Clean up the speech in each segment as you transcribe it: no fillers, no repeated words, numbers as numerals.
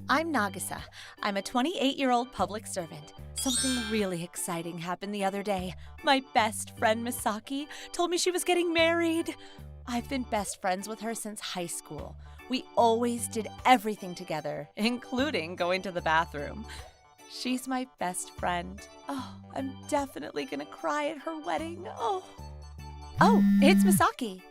I'm Nagisa. I'm a 28-year-old public servant. Something really exciting happened the other day. My best friend Misaki told me she was getting married. I've been best friends with her since high school. We always did everything together, including going to the bathroom. She's my best friend. Oh, I'm definitely gonna cry at her wedding. Oh, it's Misaki.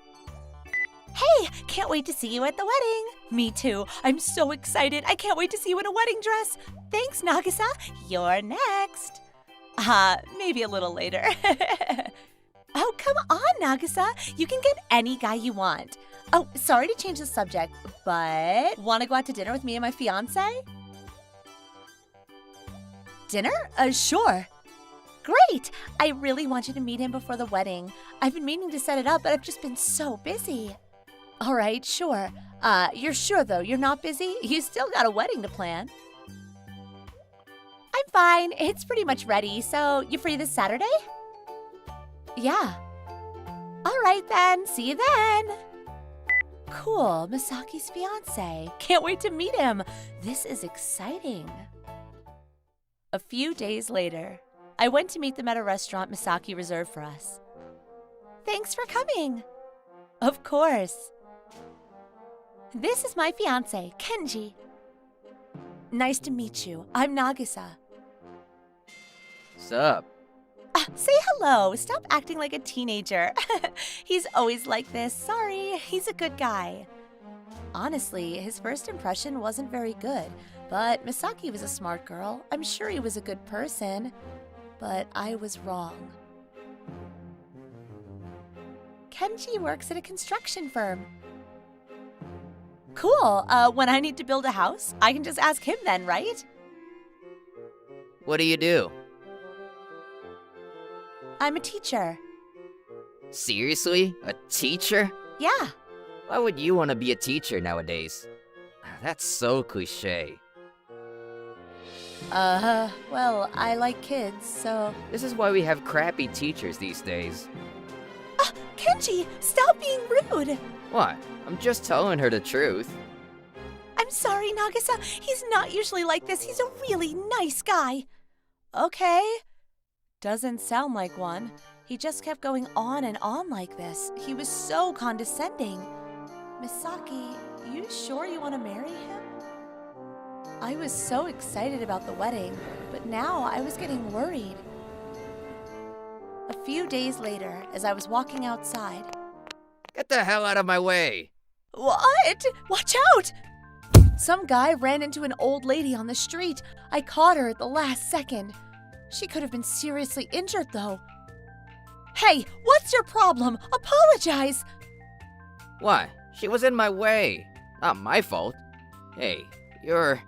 Hey, can't wait to see you at the wedding. Me too. I'm so excited. I can't wait to see you in a wedding dress. Thanks, Nagisa. You're next. Maybe a little later. Oh, come on, Nagisa. You can get any guy you want. Oh, sorry to change the subject, but want to go out to dinner with me and my fiancé? Dinner? Sure. Great! I really want you to meet him before the wedding. I've been meaning to set it up, but I've just been so busy. All right, sure. You're sure, though, you're not busy? You still got a wedding to plan. I'm fine. It's pretty much ready, so you free this Saturday? Yeah. All right, then. See you then. Cool, Misaki's fiancé. Can't wait to meet him. This is exciting. A few days later, I went to meet them at a restaurant Misaki reserved for us. Thanks for coming. Of course. This is my fiancé, Kenji. Nice to meet you. I'm Nagisa. Sup? Say hello. Stop acting like a teenager. He's always like this. Sorry. He's a good guy. Honestly, his first impression wasn't very good, but Misaki was a smart girl. I'm sure he was a good person, but I was wrong. Kenji works at a construction firm. Cool. When I need to build a house, I can just ask him then, right? What do you do? I'm a teacher. Seriously? A teacher? Yeah. Why would you want to be a teacher nowadays? That's so cliche. Well, I like kids, so... This is why we have crappy teachers these days. Kenji, stop being rude! What? I'm just telling her the truth. I'm sorry, Nagisa. He's not usually like this. He's a really nice guy. Okay. Doesn't sound like one. He just kept going on and on like this. He was so condescending. Misaki, you sure you want to marry him? I was so excited about the wedding, but now I was getting worried. A few days later, as I was walking outside... Get the hell out of my way! What? Watch out! Some guy ran into an old lady on the street. I caught her at the last second. She could have been seriously injured, though. Hey, what's your problem? Apologize! What? She was in my way. Not my fault. Hey, you're...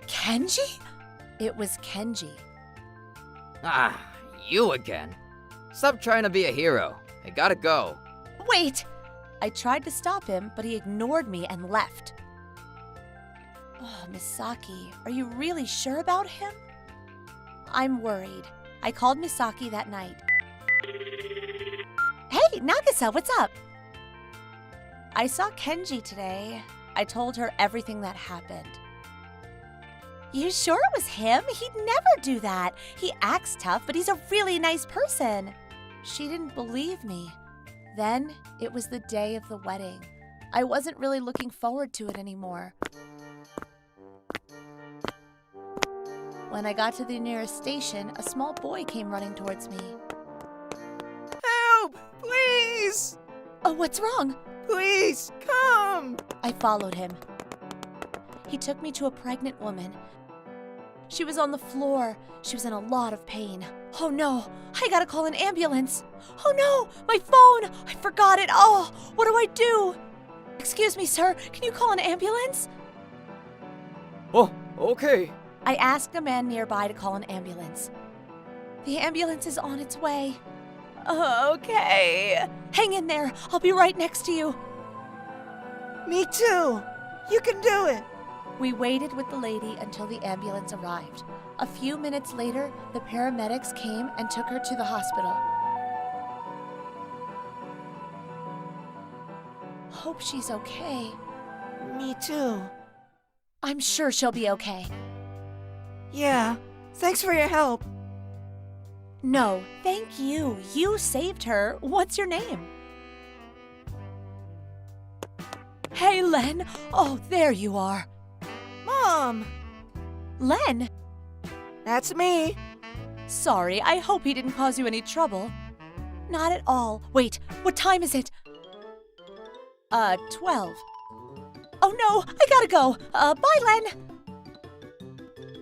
Kenji? It was Kenji. You again. Stop trying to be a hero. I gotta go. Wait! I tried to stop him, but he ignored me and left. Oh, Misaki, are you really sure about him? I'm worried. I called Misaki that night. Hey, Nagisa, what's up? I saw Kenji today. I told her everything that happened. You sure it was him? He'd never do that. He acts tough, but he's a really nice person. She didn't believe me. Then, it was the day of the wedding. I wasn't really looking forward to it anymore. When I got to the nearest station, a small boy came running towards me. Help! Please! Oh, what's wrong? Please, come! I followed him. He took me to a pregnant woman. She was on the floor. She was in a lot of pain. Oh no, I gotta call an ambulance. Oh no, my phone! I forgot it. Oh, what do I do? Excuse me, sir, can you call an ambulance? Oh, okay. I asked a man nearby to call an ambulance. The ambulance is on its way. Okay. Hang in there. I'll be right next to you. Me too. You can do it. We waited with the lady until the ambulance arrived. A few minutes later, the paramedics came and took her to the hospital. Hope she's okay. Me too. I'm sure she'll be okay. Yeah, thanks for your help. No, thank you. You saved her. What's your name? Hey, Len. Oh, there you are. Mom! Len! That's me. Sorry, I hope he didn't cause you any trouble. Not at all. Wait, what time is it? 12. Oh no, I gotta go. Bye, Len.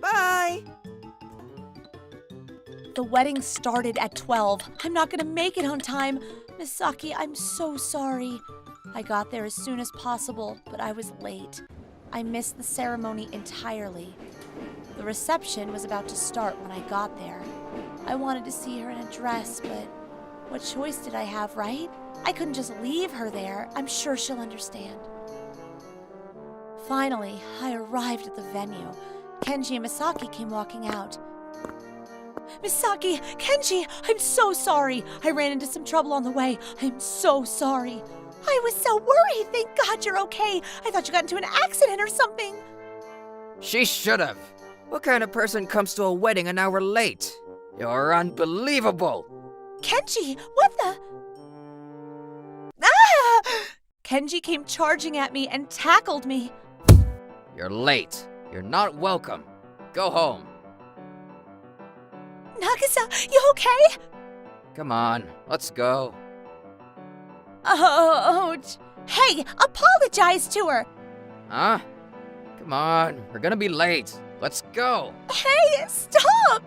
Bye. The wedding started at 12. I'm not gonna make it on time. Misaki, I'm so sorry. I got there as soon as possible, but I was late. I missed the ceremony entirely. The reception was about to start when I got there. I wanted to see her in a dress, but what choice did I have, right? I couldn't just leave her there. I'm sure she'll understand. Finally, I arrived at the venue. Kenji and Misaki came walking out. Misaki, Kenji, I'm so sorry. I ran into some trouble on the way. I'm so sorry. I was so worried. Thank God you're okay. I thought you got into an accident or something. She should have. What kind of person comes to a wedding an hour late? You're unbelievable. Kenji, what the? Ah! Kenji came charging at me and tackled me. You're late. You're not welcome. Go home. Nagisa, you okay? Come on, let's go. Ouch. Hey, apologize to her. Huh? Come on, we're gonna be late. Let's go. Hey, stop!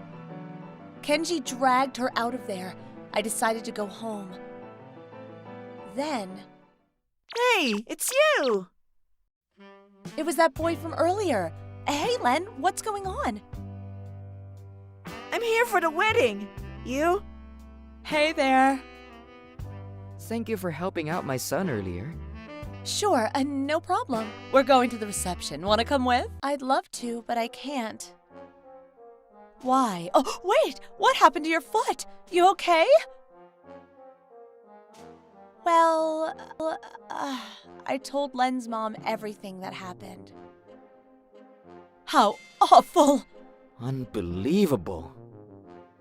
Kenji dragged her out of there. I decided to go home. Then, Hey, it's you! it was that boy from earlier. Hey, Len, what's going on? I'm here for the wedding. You? Hey there. Thank you for helping out my son earlier. Sure, no problem. We're going to the reception. Want to come with? I'd love to, but I can't. Why? Oh, wait! What happened to your foot? You okay? Well, I told Len's mom everything that happened. How awful! Unbelievable.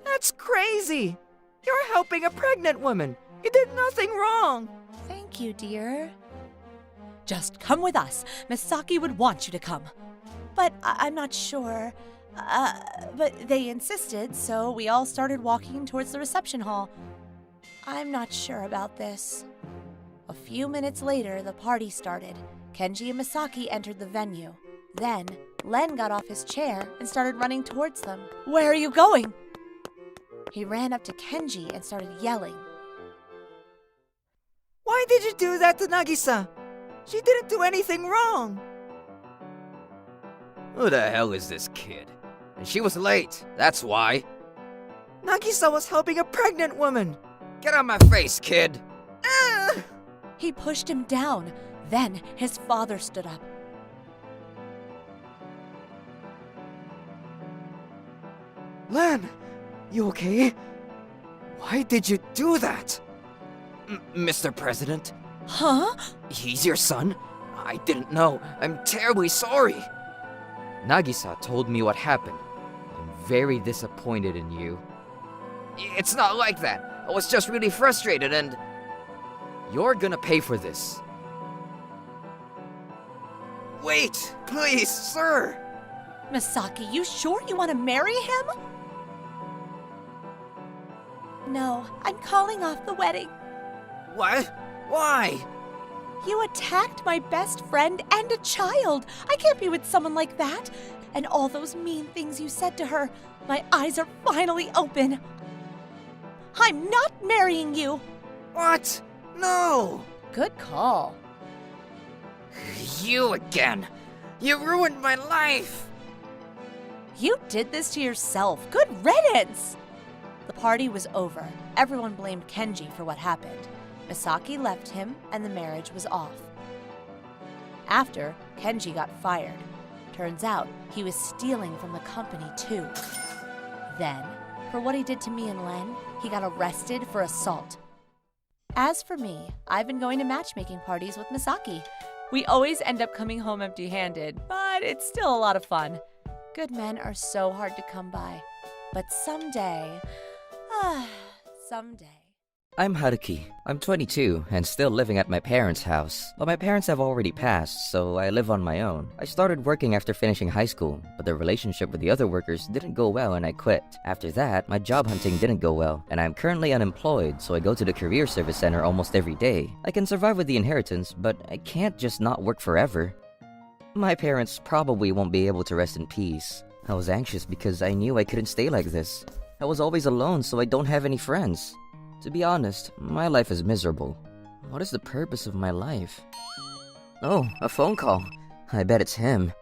That's crazy. You're helping a pregnant woman. You did nothing wrong. Thank you, dear. Just come with us. Misaki would want you to come. But I'm not sure. But they insisted, so we all started walking towards the reception hall. I'm not sure about this. A few minutes later, the party started. Kenji and Misaki entered the venue. Then, Len got off his chair and started running towards them. Where are you going? He ran up to Kenji and started yelling. Why did you do that to Nagisa? She didn't do anything wrong. Who the hell is this kid? And she was late, that's why. Nagisa was helping a pregnant woman. Get out my face, kid. Ah! He pushed him down. Then his father stood up. Len, you okay? Why did you do that? Mr. President, Huh? he's your son? I didn't know. I'm terribly sorry. Nagisa told me what happened. I'm very disappointed in you. It's not like that. I was just really frustrated and... You're gonna pay for this. Wait, please, sir. Misaki, you sure you want to marry him? No, I'm calling off the wedding. What? Why? You attacked my best friend and a child. I can't be with someone like that. And all those mean things you said to her. My eyes are finally open. I'm not marrying you. What? No! Good call. You again! You ruined my life! You did this to yourself. Good riddance. The party was over. Everyone blamed Kenji for what happened. Misaki left him, and the marriage was off. After, Kenji got fired. Turns out, he was stealing from the company too. Then, for what he did to me and Len, he got arrested for assault. As for me, I've been going to matchmaking parties with Misaki. We always end up coming home empty-handed. Bye! but it's still a lot of fun. Good men are so hard to come by. But someday, someday. I'm Haruki. I'm 22 and still living at my parents' house. But my parents have already passed, so I live on my own. I started working after finishing high school, but the relationship with the other workers didn't go well and I quit. After that, my job hunting didn't go well, and I'm currently unemployed, so I go to the career service center almost every day. I can survive with the inheritance, but I can't just not work forever. My parents probably won't be able to rest in peace. I was anxious because I knew I couldn't stay like this. I was always alone, so I don't have any friends. To be honest, my life is miserable. What is the purpose of my life? Oh, a phone call. I bet it's him.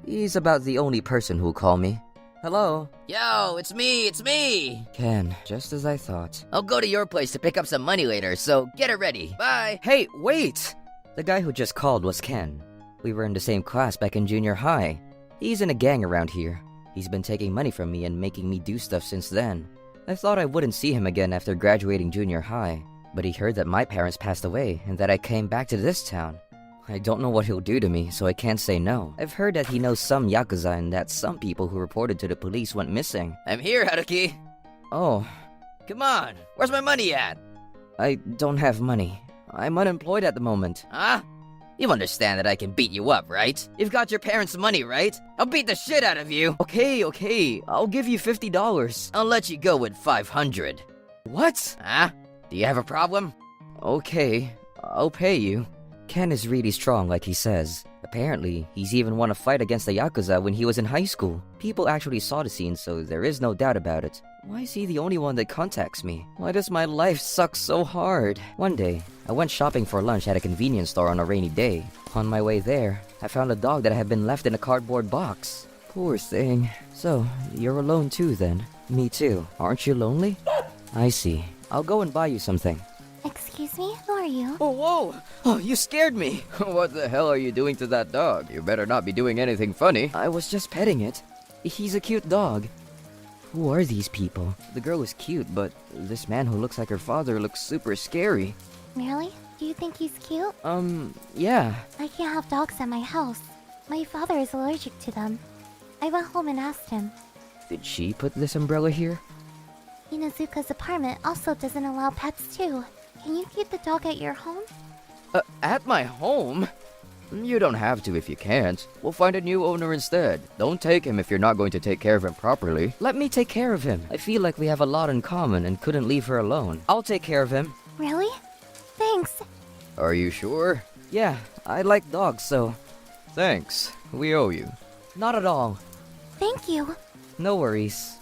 He's about the only person who'll call me. Hello? Yo, it's me! Ken, just as I thought. I'll go to your place to pick up some money later, so get it ready. Bye! Hey, wait! The guy who just called was Ken. We were in the same class back in junior high. He's in a gang around here. He's been taking money from me and making me do stuff since then. I thought I wouldn't see him again after graduating junior high, but he heard that my parents passed away and that I came back to this town. I don't know what he'll do to me, so I can't say no. I've heard that he knows some Yakuza and that some people who reported to the police went missing. I'm here, Haruki. Oh, Come on, where's my money at? I don't have money. I'm unemployed at the moment. Huh? You understand that I can beat you up, right? You've got your parents' money, right? I'll beat the shit out of you. Okay, I'll give you $50. I'll let you go with 500. What? Huh? Do you have a problem? Okay, I'll pay you. Ken is really strong like he says. Apparently, he's even won a fight against the Yakuza when he was in high school. People actually saw the scene, so there is no doubt about it. Why is he the only one that contacts me? Why does my life suck so hard? One day, I went shopping for lunch at a convenience store on a rainy day. On my way there, I found a dog that had been left in a cardboard box. Poor thing. So, you're alone too then? Me too. Aren't you lonely? I see. I'll go and buy you something. Excuse me? Who are you? Oh, whoa! Oh, you scared me! What the hell are you doing to that dog? You better not be doing anything funny. I was just petting it. He's a cute dog. Who are these people? The girl is cute, but this man who looks like her father looks super scary. Really? Do you think he's cute? Yeah. I can't have dogs at my house. My father is allergic to them. I went home and asked him. Did she put this umbrella here? Inuzuka's apartment also doesn't allow pets too. Can you keep the dog at your home? At my home? You don't have to if you can't. We'll find a new owner instead. Don't take him if you're not going to take care of him properly. Let me take care of him. I feel like we have a lot in common and couldn't leave her alone. I'll take care of him. Really? Thanks. Are you sure? Yeah, I like dogs, so... Thanks. We owe you. Not at all. Thank you. No worries.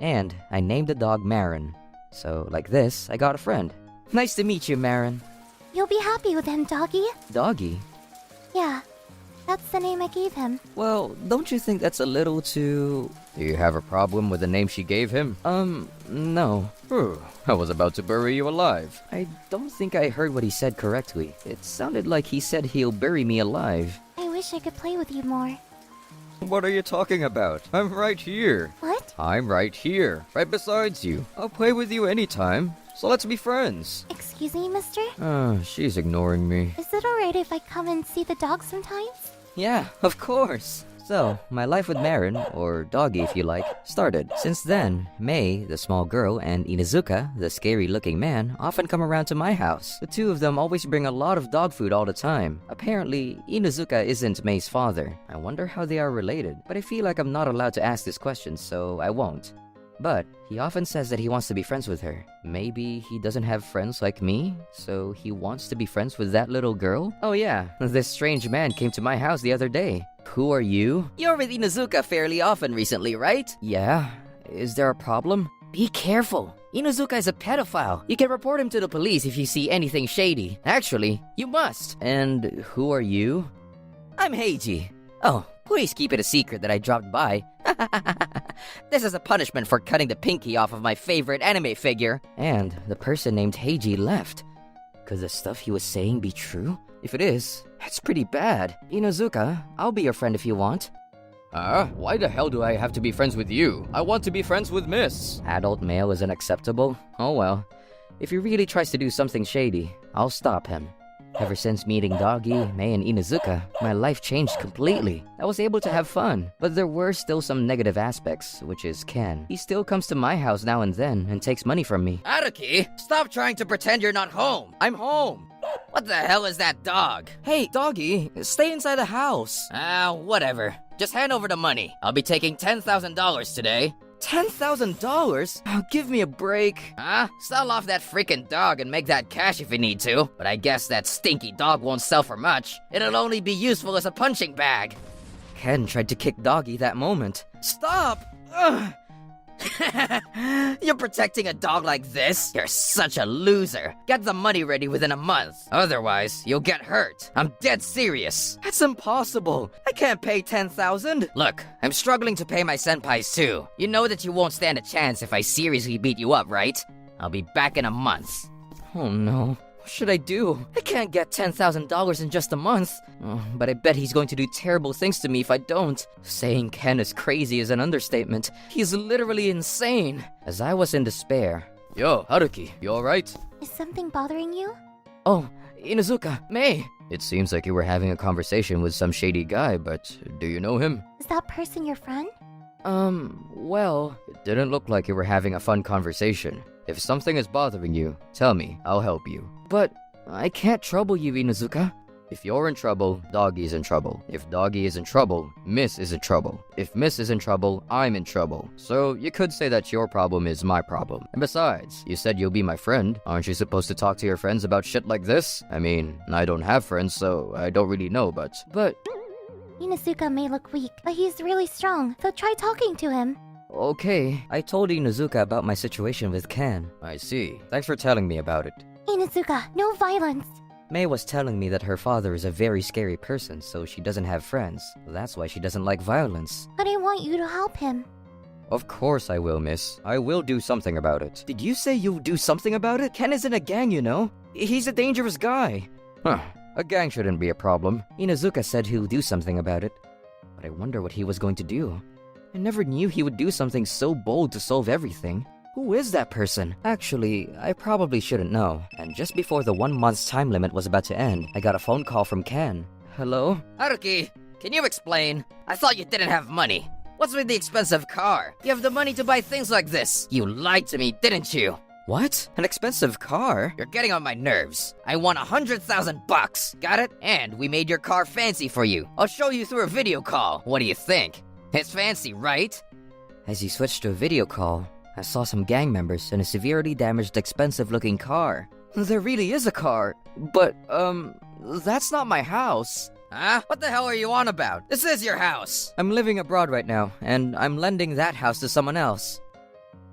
And I named the dog Marin. So, like this, I got a friend. Nice to meet you, Marin. You'll be happy with him, doggy. Doggy? Yeah, that's the name I gave him. Well, don't you think that's a little too... Do you have a problem with the name she gave him? No. I was about to bury you alive. I don't think I heard what he said correctly. It sounded like he said he'll bury me alive. I wish I could play with you more. What are you talking about? I'm right here. What? I'm right here, right beside you. I'll play with you anytime, so let's be friends. Excuse me, mister? She's ignoring me. Is it alright if I come and see the dog sometimes? Yeah, of course. So, my life with Marin, or Doggy if you like, started. Since then, Mei, the small girl, and Inuzuka, the scary-looking man, often come around to my house. The two of them always bring a lot of dog food all the time. Apparently, Inuzuka isn't Mei's father. I wonder how they are related, but I feel like I'm not allowed to ask this question, so I won't. But he often says that he wants to be friends with her. Maybe he doesn't have friends like me, so he wants to be friends with that little girl? Oh yeah, this strange man came to my house the other day. Who are you? You're with Inuzuka fairly often recently, right? Yeah? Is there a problem? Be careful. Inuzuka is a pedophile. You can report him to the police if you see anything shady. Actually, you must. And who are you? I'm Heiji. Oh, please keep it a secret that I dropped by. This is a punishment for cutting the pinky off of my favorite anime figure. And the person named Heiji left. Could the stuff he was saying be true? If it is, that's pretty bad. Inuzuka, I'll be your friend if you want. Why the hell do I have to be friends with you? I want to be friends with Miss. Adult male is unacceptable? Oh well. If he really tries to do something shady, I'll stop him. Ever since meeting Doggy, May, and Inuzuka, my life changed completely. I was able to have fun, but there were still some negative aspects, which is Ken. He still comes to my house now and then and takes money from me. Haruki, stop trying to pretend you're not home. I'm home. What the hell is that dog? Hey, Doggy, stay inside the house. Whatever. Just hand over the money. I'll be taking $10,000 today. $10,000? Oh, give me a break. Sell off that freaking dog and make that cash if you need to. But I guess that stinky dog won't sell for much. It'll only be useful as a punching bag. Ken tried to kick Doggy that moment. Stop! Ugh. You're protecting a dog like this? You're such a loser. Get the money ready within a month. Otherwise, you'll get hurt. I'm dead serious. That's impossible. I can't pay $10,000. Look, I'm struggling to pay my senpais too. You know that you won't stand a chance if I seriously beat you up, right? I'll be back in a month. Oh no. What should I do? I can't get $10,000 in just a month. But I bet he's going to do terrible things to me if I don't. Saying Ken is crazy is an understatement. He's literally insane. As I was in despair. Yo, Haruki, you alright? Is something bothering you? Oh, Inuzuka, May. It seems like you were having a conversation with some shady guy, but do you know him? Is that person your friend? Well, It didn't look like you were having a fun conversation. If something is bothering you, tell me, I'll help you. but I can't trouble you, Inuzuka. If you're in trouble, Doggy's in trouble. If Doggy is in trouble, Miss is in trouble. If Miss is in trouble, I'm in trouble. So you could say that your problem is my problem. And besides, you said you'll be my friend. Aren't you supposed to talk to your friends about shit like this? I mean, I don't have friends, so I don't really know, but... Inuzuka may look weak, but he's really strong, so try talking to him. Okay, I told Inuzuka about my situation with Ken. I see. Thanks for telling me about it. Inuzuka, no violence. May was telling me that her father is a very scary person, so she doesn't have friends. That's why she doesn't like violence. But I want you to help him. Of course I will, miss. I will do something about it. Did you say you'll do something about it? Ken is in a gang, you know? He's a dangerous guy. Huh. A gang shouldn't be a problem. Inuzuka said he'll do something about it. But I wonder what he was going to do. I never knew he would do something so bold to solve everything. Who is that person? Actually, I probably shouldn't know. And just before the 1 month's time limit was about to end, I got a phone call from Ken. Hello? Haruki, can you explain? I thought you didn't have money. What's with the expensive car? You have the money to buy things like this. You lied to me, didn't you? What? An expensive car? You're getting on my nerves. I want $100,000. Got it? And we made your car fancy for you. I'll show you through a video call. What do you think? It's fancy, right? As he switched to a video call, I saw some gang members in a severely damaged, expensive-looking car. There really is a car, but, that's not my house. Huh? What the hell are you on about? This is your house. I'm living abroad right now, and I'm lending that house to someone else.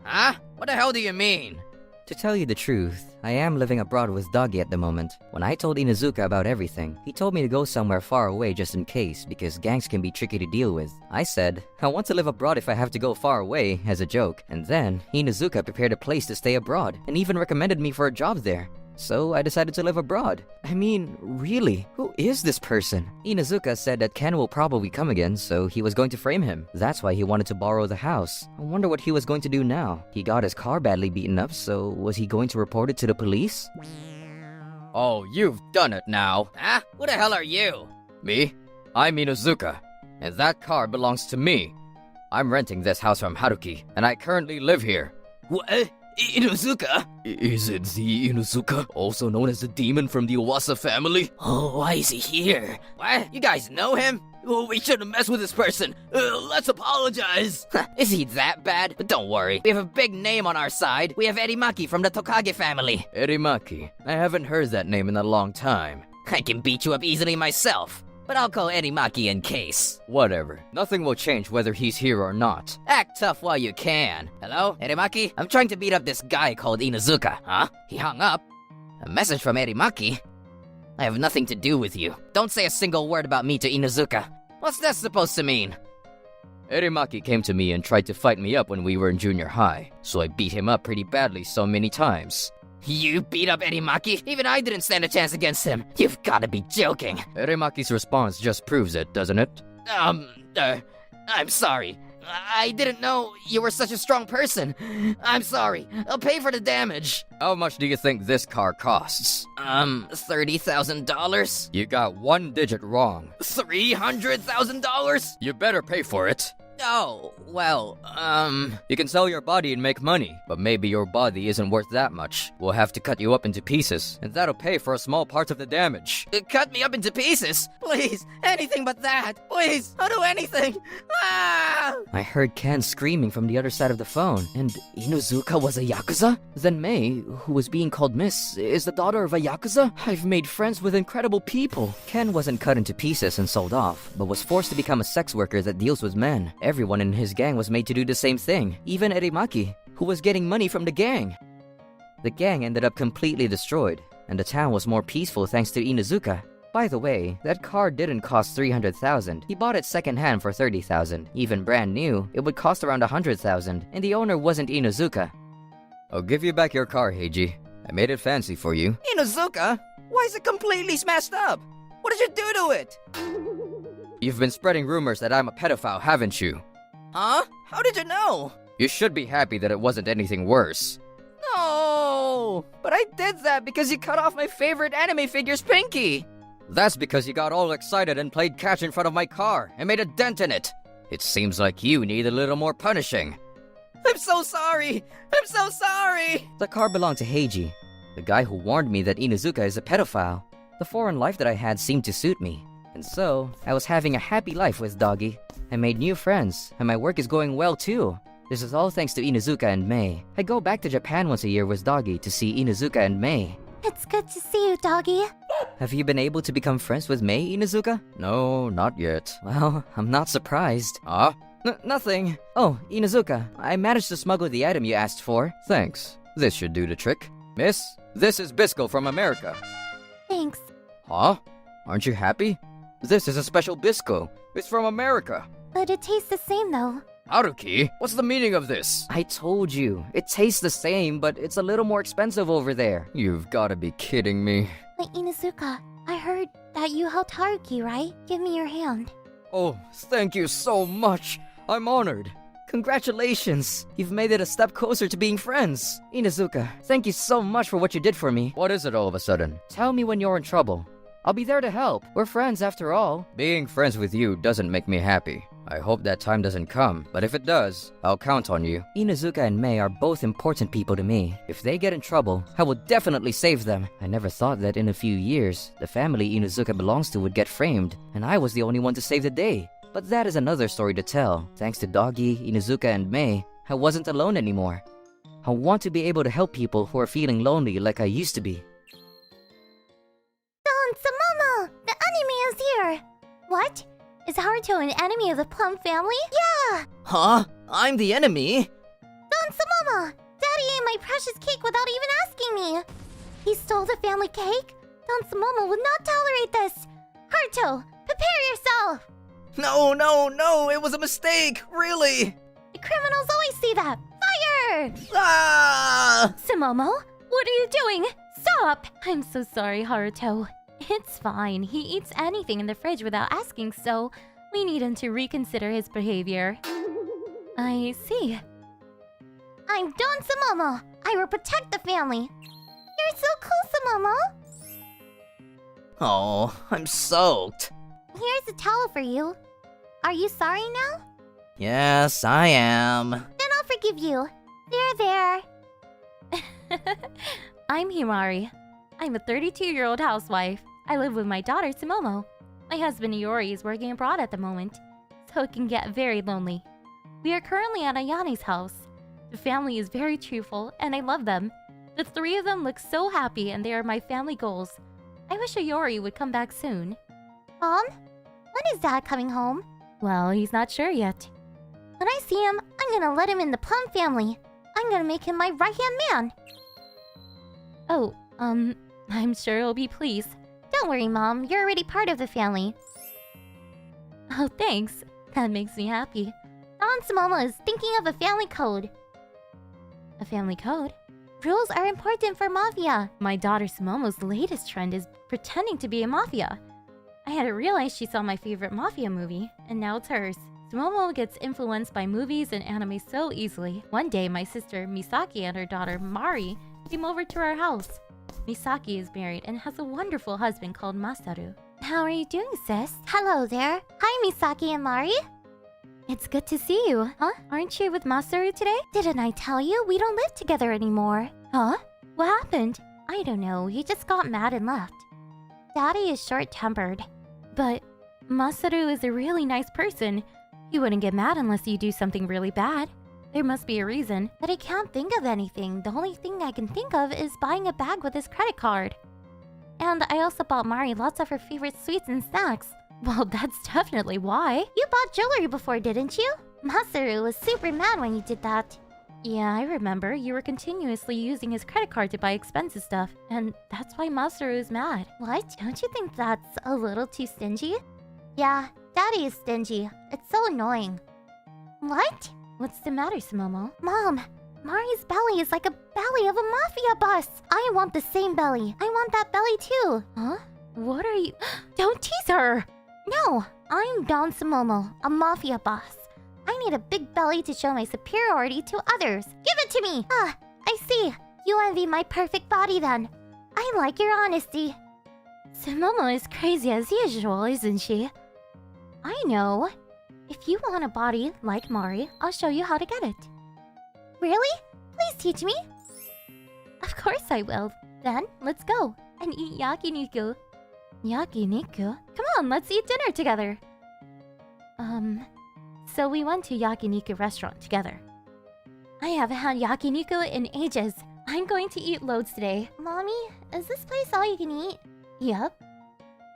Huh? What the hell do you mean? To tell you the truth, I am living abroad with Doggy at the moment. When I told Inuzuka about everything, he told me to go somewhere far away just in case, because gangs can be tricky to deal with. I said, I want to live abroad if I have to go far away, as a joke. And then, Inuzuka prepared a place to stay abroad, and even recommended me for a job there. So I decided to live abroad. I mean, really, who is this person? Inuzuka said that Ken will probably come again, so he was going to frame him. That's why he wanted to borrow the house. I wonder what he was going to do now. He got his car badly beaten up, so was he going to report it to the police? Oh, you've done it now. Huh? Who the hell are you? Me? I'm Inuzuka, and that car belongs to me. I'm renting this house from Haruki, and I currently live here. What? Inuzuka? Is it the Inuzuka, also known as the demon from the Iwasa family? Oh, why is he here? What? You guys know him? Oh, we shouldn't mess with this person. Let's apologize. Is he that bad? But don't worry, we have a big name on our side. We have Erimaki from the Tokage family. Erimaki? I haven't heard that name in a long time. I can beat you up easily myself, but I'll call Erimaki in case. Whatever. Nothing will change whether he's here or not. Act tough while you can. Hello, Erimaki? I'm trying to beat up this guy called Inuzuka. Huh? He hung up. A message from Erimaki? I have nothing to do with you. Don't say a single word about me to Inuzuka. What's that supposed to mean? Erimaki came to me and tried to fight me up when we were in junior high, so I beat him up pretty badly so many times. You beat up Erimaki? Even I didn't stand a chance against him. You've gotta be joking. Erimaki's response just proves it, doesn't it? I'm sorry. I didn't know you were such a strong person. I'm sorry. I'll pay for the damage. How much do you think this car costs? $30,000? You got one digit wrong. $300,000? You better pay for it. Oh, well, You can sell your body and make money, but maybe your body isn't worth that much. We'll have to cut you up into pieces, and that'll pay for a small part of the damage. cut me up into pieces. Please, anything but that. Please, I'll do anything. Ah! I heard Ken screaming from the other side of the phone, and Inuzuka was a Yakuza? Then Mei, who was being called Miss, is the daughter of a Yakuza? I've made friends with incredible people. Ken wasn't cut into pieces and sold off, but was forced to become a sex worker that deals with men. Everyone in his gang was made to do the same thing, even Erimaki, who was getting money from the gang. The gang ended up completely destroyed, and the town was more peaceful thanks to Inuzuka. By the way, that car didn't cost 300,000. He bought it secondhand for 30,000. Even brand new, it would cost around 100,000, and the owner wasn't Inuzuka. I'll give you back your car, Heiji. I made it fancy for you. Inuzuka? Why is it completely smashed up? What did you do to it? You've been spreading rumors that I'm a pedophile, haven't you? Huh? How did you know? You should be happy that it wasn't anything worse. No! But I did that because you cut off my favorite anime figure's pinky! That's because you got all excited and played catch in front of my car and made a dent in it. It seems like you need a little more punishing. I'm so sorry! I'm so sorry! The car belonged to Heiji, the guy who warned me that Inuzuka is a pedophile. The foreign life that I had seemed to suit me, and so I was having a happy life with Doggy. I made new friends, and my work is going well too. This is all thanks to Inuzuka and Mei. I go back to Japan once a year with Doggy to see Inuzuka and Mei. It's good to see you, doggy. Have you been able to become friends with Mei, Inuzuka? No, not yet. Well, I'm not surprised. Ah? Nothing. Oh, Inuzuka, I managed to smuggle the item you asked for. Thanks. This should do the trick. Miss, this is Bisco from America. Thanks. Huh? Aren't you happy? This is a special Bisco. It's from America. But it tastes the same, though. Haruki, what's the meaning of this? I told you, it tastes the same, but it's a little more expensive over there. You've gotta be kidding me. Wait, Inuzuka, I heard that you helped Haruki, right? Give me your hand. Oh, thank you so much. I'm honored. Congratulations! You've made it a step closer to being friends. Inuzuka, thank you so much for what you did for me. What is it all of a sudden? Tell me when you're in trouble. I'll be there to help. We're friends after all. Being friends with you doesn't make me happy. I hope that time doesn't come, but if it does, I'll count on you. Inuzuka and Mei are both important people to me. If they get in trouble, I will definitely save them. I never thought that in a few years, the family Inuzuka belongs to would get framed, and I was the only one to save the day. But that is another story to tell. Thanks to Doggy, Inuzuka, and Mei, I wasn't alone anymore. I want to be able to help people who are feeling lonely like I used to be. Don Momo! The enemy is here! What? Is Haruto an enemy of the Plum family? Yeah! Huh? I'm the enemy? Don Momo! Daddy ate my precious cake without even asking me! He stole the family cake? Don Momo would not tolerate this! Haruto, prepare yourself! No, it was a mistake, really! The criminals always see that! Fire! Ah! Sumomo, what are you doing? Stop! I'm so sorry, Haruto. It's fine. He eats anything in the fridge without asking, so we need him to reconsider his behavior. I see. I'm Don Sumomo. I will protect the family. You're so cool, Sumomo. Oh, I'm soaked. Here's a towel for you. Are you sorry now? Yes, I am. Then I'll forgive you. There. I'm Himari. I'm a 32-year-old housewife. I live with my daughter, Sumomo. My husband, Iori, is working abroad at the moment, so it can get very lonely. We are currently at Ayane's house. The family is very truthful, and I love them. The three of them look so happy, and they are my family goals. I wish Iori would come back soon. Mom? When is Dad coming home? Well, he's not sure yet. When I see him, I'm gonna let him in the Plum family. I'm gonna make him my right-hand man. Oh, I'm sure he'll be pleased. Don't worry, Mom. You're already part of the family. Oh, thanks. That makes me happy. Don Sumomo is thinking of a family code. A family code? Rules are important for Mafia. My daughter Sumomo's latest trend is pretending to be a Mafia. I hadn't realized she saw my favorite Mafia movie, and now it's hers. Tomomo gets influenced by movies and anime so easily. One day, my sister Misaki and her daughter Mari came over to our house. Misaki is married and has a wonderful husband called Masaru. How are you doing, sis? Hello there. Hi, Misaki and Mari. It's good to see you. Huh? Aren't you with Masaru today? Didn't I tell you we don't live together anymore? Huh? What happened? I don't know. He just got mad and left. Daddy is short-tempered. But Masaru is a really nice person. He wouldn't get mad unless you do something really bad. There must be a reason. But I can't think of anything. The only thing I can think of is buying a bag with his credit card. And I also bought Mari lots of her favorite sweets and snacks. Well, that's definitely why. You bought jewelry before, didn't you? Masaru was super mad when you did that. Yeah, I remember. You were continuously using his credit card to buy expensive stuff. And that's why Masaru is mad. What? Don't you think that's a little too stingy? Yeah, Daddy is stingy. It's so annoying. What? What's the matter, Sumomo? Mom, Mari's belly is like a belly of a mafia boss. I want the same belly. I want that belly too. Huh? What are you? Don't tease her! No, I'm Don Sumomo, a mafia boss. I need a big belly to show my superiority to others. Give it to me! Ah, I see. You envy my perfect body then. I like your honesty. Sumomo is crazy as usual, isn't she? I know. If you want a body like Mari, I'll show you how to get it. Really? Please teach me. Of course I will. Then, let's go and eat yakiniku. Yakiniku? Come on, let's eat dinner together. So we went to yakiniku restaurant together. I haven't had yakiniku in ages. I'm going to eat loads today. Mommy, is this place all you can eat? Yep.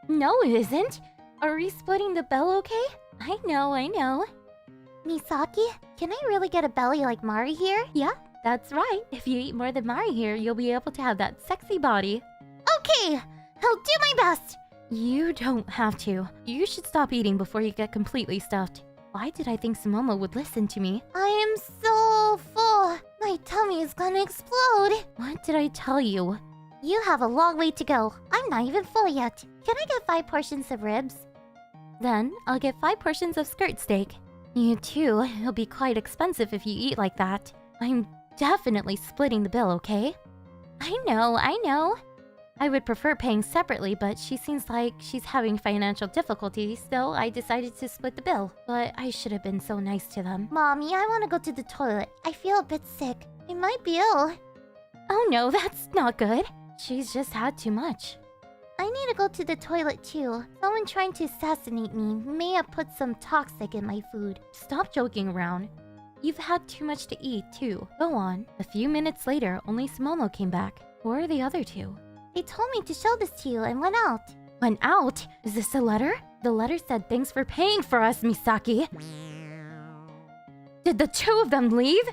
No, it isn't. Are we splitting the bill okay? I know. Misaki, can I really get a belly like Mari here? Yeah, that's right. If you eat more than Mari here, you'll be able to have that sexy body. Okay, I'll do my best. You don't have to. You should stop eating before you get completely stuffed. Why did I think Sumomo would listen to me? I am so full. My tummy is gonna explode. What did I tell you? You have a long way to go. I'm not even full yet. Can I get 5 portions of ribs? Then I'll get 5 portions of skirt steak. You too. It'll be quite expensive if you eat like that. I'm definitely splitting the bill, okay? I know. I would prefer paying separately, but she seems like she's having financial difficulties, so I decided to split the bill. But I should have been so nice to them. Mommy, I want to go to the toilet. I feel a bit sick. I might be ill. Oh no, that's not good. She's just had too much. I need to go to the toilet too. Someone trying to assassinate me may have put some toxic in my food. Stop joking around. You've had too much to eat too. Go on. A few minutes later, only Sumomo came back. Where are the other two? They told me to show this to you and went out. Went out? Is this a letter? The letter said thanks for paying for us, Misaki. Did the two of them leave?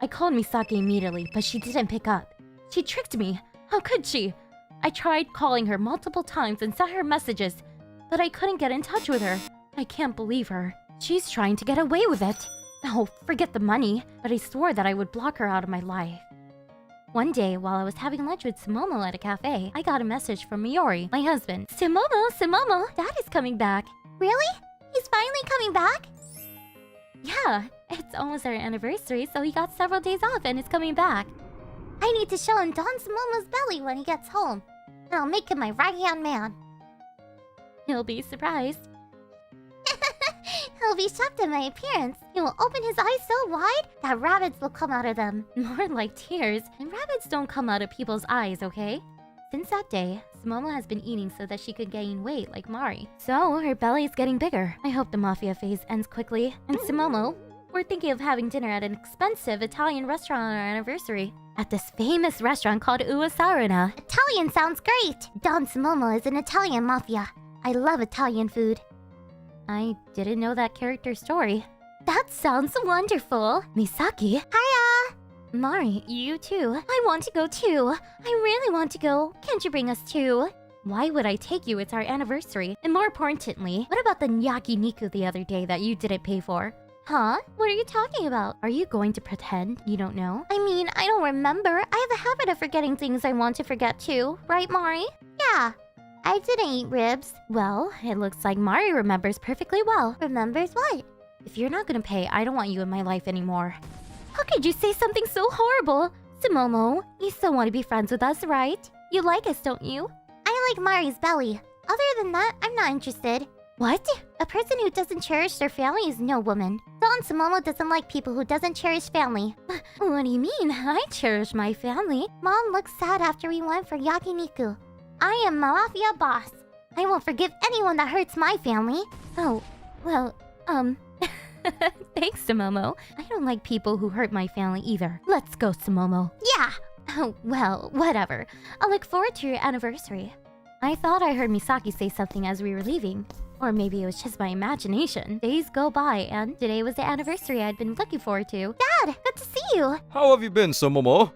I called Misaki immediately, but she didn't pick up. She tricked me. How could she? I tried calling her multiple times and sent her messages, but I couldn't get in touch with her. I can't believe her. She's trying to get away with it. Oh, forget the money, but I swore that I would block her out of my life. One day, while I was having lunch with Sumomo at a cafe, I got a message from Miyori, my husband. Sumomo, Dad is coming back. Really? He's finally coming back? Yeah, it's almost our anniversary, so he got several days off and is coming back. I need to show him Don Sumomo's belly when he gets home. And I'll make him my right-hand man. He'll be surprised. He'll be shocked at my appearance. He will open his eyes so wide that rabbits will come out of them. More like tears, and rabbits don't come out of people's eyes, okay? Since that day, Sumomo has been eating so that she could gain weight like Mari. So, her belly is getting bigger. I hope the mafia phase ends quickly. And Sumomo, we're thinking of having dinner at an expensive Italian restaurant on our anniversary. At this famous restaurant called Uwasaruna. Italian sounds great! Don Sumomo is an Italian mafia. I love Italian food. I didn't know that character's story. That sounds wonderful. Misaki? Hiya! Mari, you too. I want to go too. I really want to go. Can't you bring us too? Why would I take you? It's our anniversary. And more importantly, what about the yakiniku the other day that you didn't pay for? Huh? What are you talking about? Are you going to pretend you don't know? I mean, I don't remember. I have a habit of forgetting things I want to forget too. Right, Mari? Yeah. I didn't eat ribs. Well, it looks like Mari remembers perfectly well. Remembers what? If you're not gonna pay, I don't want you in my life anymore. How could you say something so horrible? Sumomo, you still want to be friends with us, right? You like us, don't you? I like Mari's belly. Other than that, I'm not interested. What? A person who doesn't cherish their family is no woman. Don Sumomo doesn't like people who doesn't cherish family. What do you mean? I cherish my family. Mom looked sad after we went for yakiniku. I am mafia boss. I won't forgive anyone that hurts my family. Oh, well, thanks, Sumomo. I don't like people who hurt my family either. Let's go, Sumomo. Yeah! Oh, well, whatever. I'll look forward to your anniversary. I thought I heard Misaki say something as we were leaving. Or maybe it was just my imagination. Days go by, and today was the anniversary I'd been looking forward to. Dad, good to see you. How have you been, Sumomo?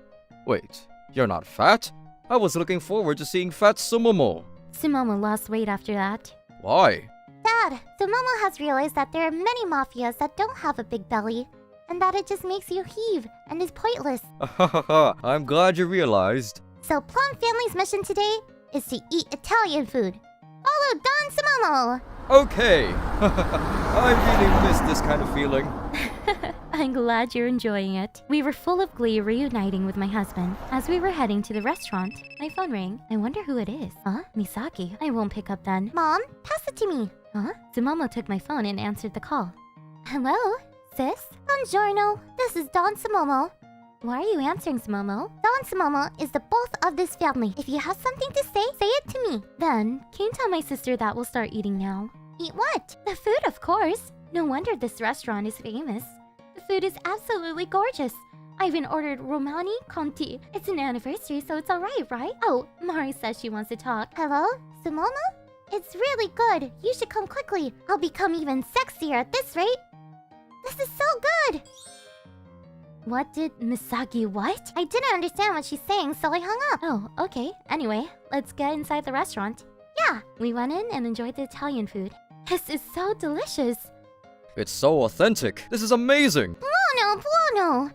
Wait, you're not fat? I was looking forward to seeing fat Sumomo. Sumomo lost weight after that. Why? Dad, Sumomo has realized that there are many mafias that don't have a big belly, and that it just makes you heave and is pointless. I'm glad you realized. So Plum Family's mission today is to eat Italian food. Follow Don Sumomo! Okay. I really miss this kind of feeling. I'm glad you're enjoying it. We were full of glee reuniting with my husband. As we were heading to the restaurant, my phone rang. I wonder who it is. Huh? Misaki. I won't pick up then. Mom, pass it to me. Huh? Sumomo took my phone and answered the call. Hello, sis? Buongiorno, this is Don Sumomo. Why are you answering, Sumomo? Don Sumomo is the boss of this family. If you have something to say it to me. Then, can you tell my sister that we'll start eating now? Eat what? The food, of course. No wonder this restaurant is famous. The food is absolutely gorgeous. I even ordered Romani Conti. It's an anniversary, so it's alright, right? Oh, Mari says she wants to talk. Hello, Sumomo? It's really good. You should come quickly. I'll become even sexier at this rate. This is so good. What did Misaki what? I didn't understand what she's saying, so I hung up. Oh, okay. Anyway, let's get inside the restaurant. Yeah. We went in and enjoyed the Italian food. This is so delicious. It's so authentic. This is amazing. Buono.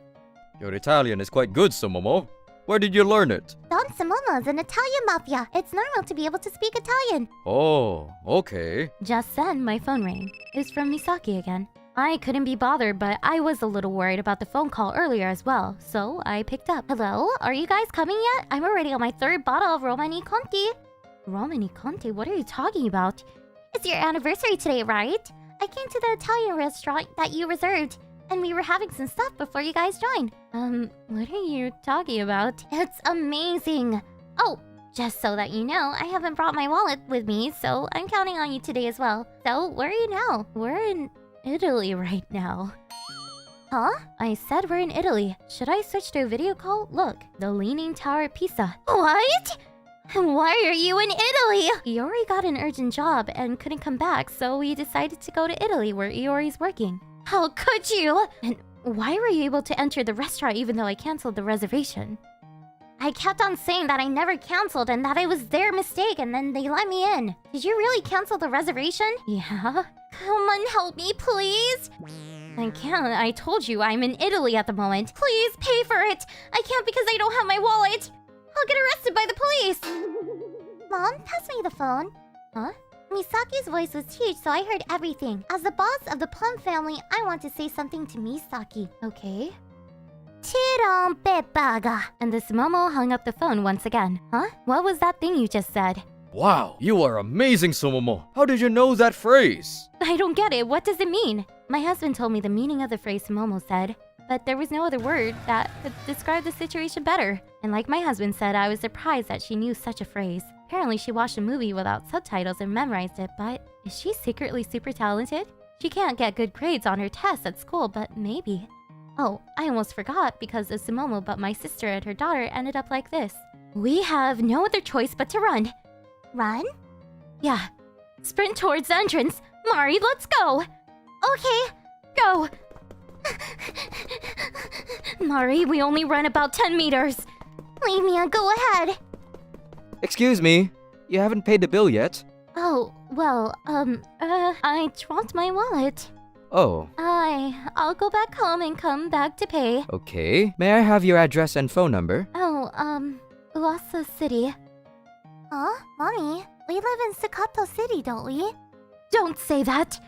Your Italian is quite good, Sumomo. Where did you learn it? Don Sumomo is an Italian mafia. It's normal to be able to speak Italian. Oh, okay. Just then, my phone rang. It was from Misaki again. I couldn't be bothered, but I was a little worried about the phone call earlier as well, so I picked up. Hello? Are you guys coming yet? I'm already on my 3rd bottle of Romani Conti. Romani Conti? What are you talking about? It's your anniversary today, right? I came to the Italian restaurant that you reserved, and we were having some stuff before you guys joined. What are you talking about? It's amazing. Oh, just so that you know, I haven't brought my wallet with me, so I'm counting on you today as well. So, where are you now? We're in Italy right now. Huh? I said we're in Italy. Should I switch to a video call? Look, the Leaning Tower at Pisa. What? Why are you in Italy? Iori got an urgent job and couldn't come back, so we decided to go to Italy where Iori's working. How could you? And why were you able to enter the restaurant even though I canceled the reservation? I kept on saying that I never canceled and that it was their mistake, and then they let me in. Did you really cancel the reservation? Yeah? Come on, help me, please. I can't. I told you I'm in Italy at the moment. Please pay for it. I can't because I don't have my wallet. I'll get arrested by the police. Mom, pass me the phone. Huh? Misaki's voice was huge, so I heard everything. As the boss of the Plum family, I want to say something to Misaki. Okay. Tirompepaga. And the Sumomo hung up the phone once again. Huh? What was that thing you just said? Wow, you are amazing, Sumomo. How did you know that phrase? I don't get it. What does it mean? My husband told me the meaning of the phrase Sumomo said, but there was no other word that could describe the situation better. And like my husband said, I was surprised that she knew such a phrase. Apparently she watched a movie without subtitles and memorized it, but is she secretly super talented? She can't get good grades on her tests at school, but maybe. Oh, I almost forgot because of Sumomo, but my sister and her daughter ended up like this. We have no other choice but to run. Run? Yeah. Sprint towards the entrance. Mari, let's go! Okay. Go! Mari, we only run about 10 meters. Leave me and go ahead. Excuse me, you haven't paid the bill yet. Oh, well, I dropped my wallet. Oh. I'll go back home and come back to pay. Okay. May I have your address and phone number? Oh, Uasa City. Huh? Mommy, we live in Staccato City, don't we? Don't say that!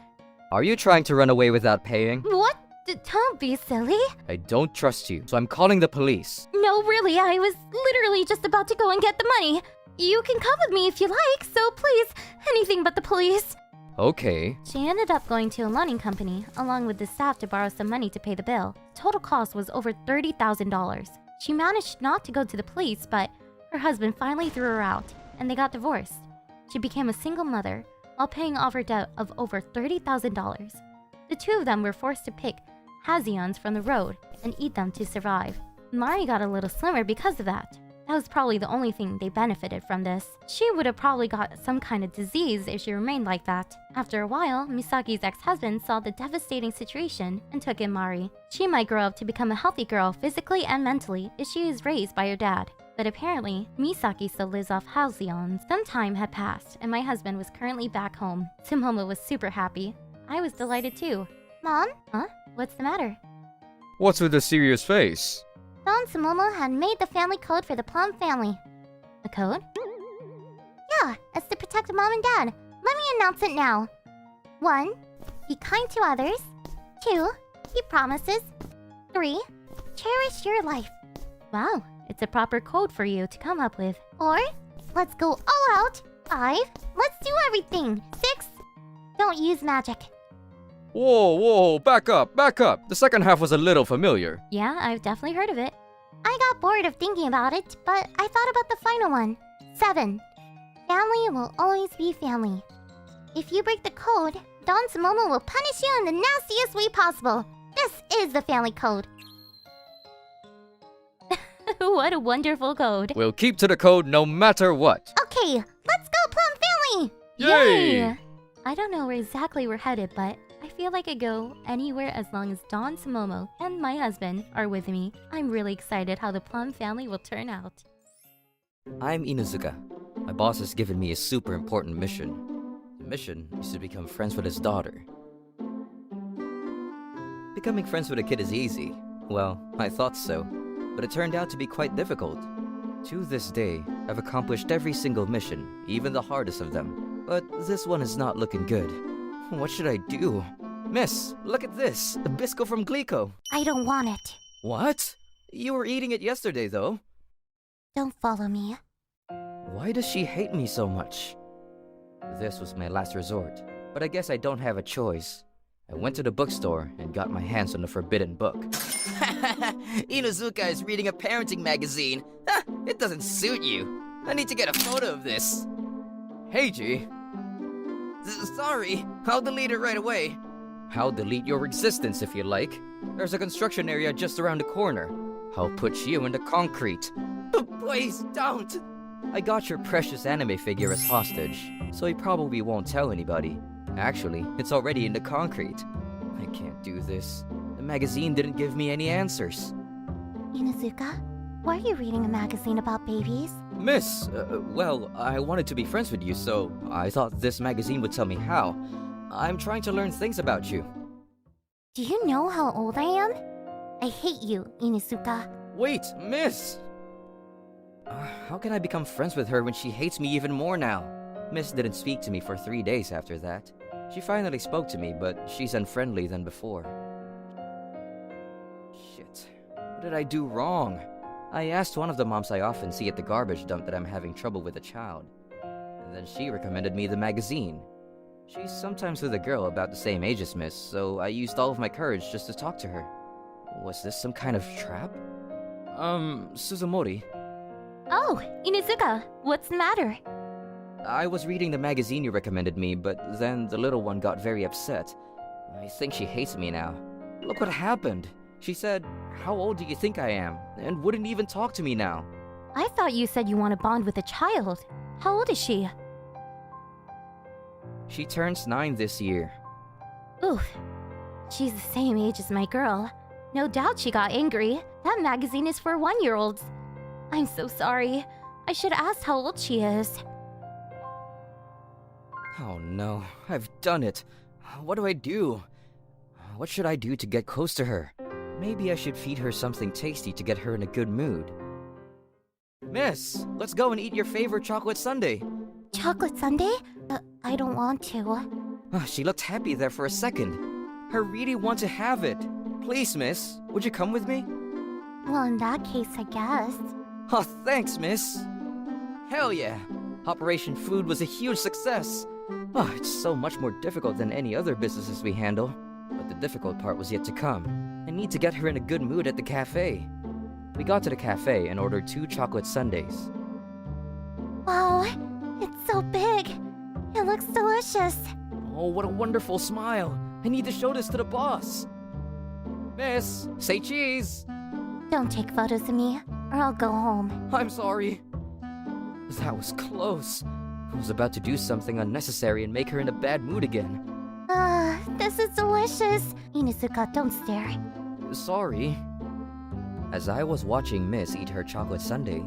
Are you trying to run away without paying? What? Don't be silly. I don't trust you, so I'm calling the police. No, really, I was literally just about to go and get the money. You can come with me if you like, so please, anything but the police. Okay. She ended up going to a loaning company, along with the staff to borrow some money to pay the bill. Total cost was over $30,000. She managed not to go to the police, but her husband finally threw her out, and they got divorced. She became a single mother, while paying off her debt of over $30,000. The two of them were forced to pick hazions from the road and eat them to survive. Mari got a little slimmer because of that. That was probably the only thing they benefited from this. She would have probably got some kind of disease if she remained like that. After a while, Misaki's ex-husband saw the devastating situation and took in Mari. She might grow up to become a healthy girl physically and mentally if she is raised by her dad. But apparently, Misaki still lives off halcyons. Some time had passed, and my husband was currently back home. Sumomo was super happy. I was delighted too. Mom, Huh? What's the matter? What's with the serious face? Don Sumomo had made the family code for the Plum family. The code? Yeah, it's to protect mom and dad. Let me announce it now. 1. Be kind to others. 2. Keep promises. 3. Cherish your life. Wow, it's a proper code for you to come up with. Or, let's go all out. 5. Let's do everything. 6. Don't use magic. Whoa, back up. The second half was a little familiar. Yeah, I've definitely heard of it. I got bored of thinking about it, but I thought about the final one. 7. Family will always be family. If you break the code, Don Sumomo will punish you in the nastiest way possible. This is the family code. What a wonderful code. We'll keep to the code no matter what. Okay, let's go Plum family! Yay! I don't know where exactly we're headed, but I feel like I go anywhere as long as Don Sumomo and my husband are with me. I'm really excited how the Plum family will turn out. I'm Inuzuka. My boss has given me a super important mission. The mission is to become friends with his daughter. Becoming friends with a kid is easy. Well, I thought so, but it turned out to be quite difficult. To this day, I've accomplished every single mission, even the hardest of them. But this one is not looking good. What should I do? Miss, look at this! The bisco from Glico! I don't want it. What? You were eating it yesterday, though. Don't follow me. Why does she hate me so much? This was my last resort, but I guess I don't have a choice. I went to the bookstore and got my hands on the forbidden book. Inuzuka is reading a parenting magazine. It doesn't suit you. I need to get a photo of this. Hey, G. Sorry, I'll delete it right away. I'll delete your existence if you like. There's a construction area just around the corner. I'll put you into concrete. Please don't. I got your precious anime figure as hostage, so he probably won't tell anybody. Actually, it's already in the concrete. I can't do this. The magazine didn't give me any answers. Inuzuka, why are you reading a magazine about babies? Miss, well, I wanted to be friends with you, so I thought this magazine would tell me how. I'm trying to learn things about you. Do you know how old I am? I hate you, Inuzuka. Wait, Miss! How can I become friends with her when she hates me even more now? Miss didn't speak to me for 3 days after that. She finally spoke to me, but she's unfriendly than before. Shit. What did I do wrong? I asked one of the moms I often see at the garbage dump that I'm having trouble with a child. And then she recommended me the magazine. She's sometimes with a girl about the same age as Miss, so I used all of my courage just to talk to her. Was this some kind of trap? Suzumori. Oh, Inuzuka, what's the matter? I was reading the magazine you recommended me, but then the little one got very upset. I think she hates me now. Look what happened. She said, "How old do you think I am?" and wouldn't even talk to me now. I thought you said you want to bond with a child. How old is she? She turns 9 this year. Oof. She's the same age as my girl. No doubt she got angry. That magazine is for 1-year-olds. I'm so sorry. I should ask how old she is. Oh no, I've done it. What do I do? What should I do to get close to her? Maybe I should feed her something tasty to get her in a good mood. Miss, let's go and eat your favorite chocolate sundae. Chocolate sundae? I don't want to. Oh, she looked happy there for a second. I really want to have it. Please, miss, would you come with me? Well, in that case, I guess. Oh, thanks, miss. Hell yeah. Operation Food was a huge success. Oh, it's so much more difficult than any other businesses we handle. But the difficult part was yet to come. I need to get her in a good mood at the cafe. We got to the cafe and ordered 2 chocolate sundaes. Wow, it's so big. It looks delicious. Oh, what a wonderful smile. I need to show this to the boss. Miss, say cheese. Don't take photos of me, or I'll go home. I'm sorry. That was close. I was about to do something unnecessary and make her in a bad mood again. This is delicious. Inuzuka, don't stare. Sorry. As I was watching Miss eat her chocolate sundae,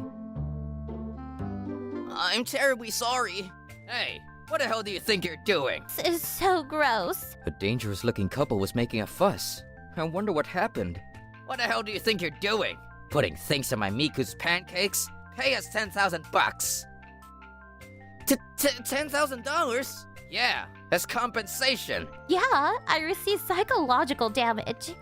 I'm terribly sorry. Hey, what the hell do you think you're doing? This is so gross. a dangerous-looking couple was making a fuss. I wonder what happened. What the hell do you think you're doing? Putting things in my Miku's pancakes? Pay us 10,000 bucks. $10,000? Yeah, as compensation. Yeah, I received psychological damage.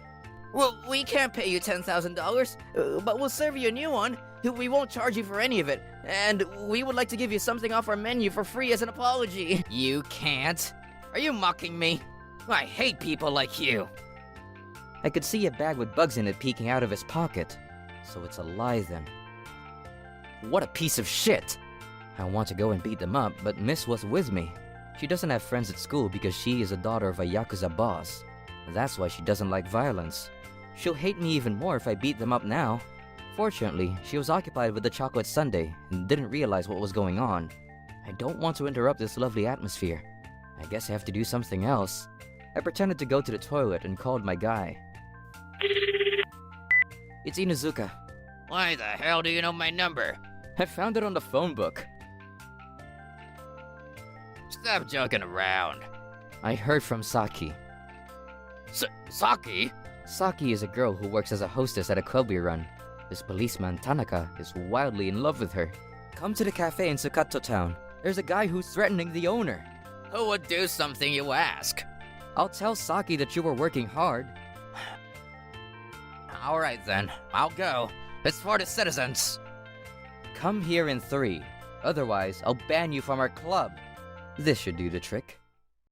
Well, we can't pay you $10,000, but we'll serve you a new one. We won't charge you for any of it, and we would like to give you something off our menu for free as an apology. You can't? Are you mocking me? I hate people like you. I could see a bag with bugs in it peeking out of his pocket. So it's a lie then. What a piece of shit! I want to go and beat them up, but Miss was with me. She doesn't have friends at school because she is a daughter of a Yakuza boss. That's why she doesn't like violence. She'll hate me even more if I beat them up now. Fortunately, she was occupied with the chocolate sundae and didn't realize what was going on. I don't want to interrupt this lovely atmosphere. I guess I have to do something else. I pretended to go to the toilet and called my guy. It's Inuzuka. Why the hell do you know my number? I found it on the phone book. Stop joking around. I heard from Saki. Saki? Saki is a girl who works as a hostess at a club we run. This policeman, Tanaka, is wildly in love with her. Come to the cafe in Sukato town. There's a guy who's threatening the owner. Who would do something you ask? I'll tell Saki that you were working hard. Alright then, I'll go. It's for the citizens. Come here in 3. Otherwise, I'll ban you from our club. This should do the trick.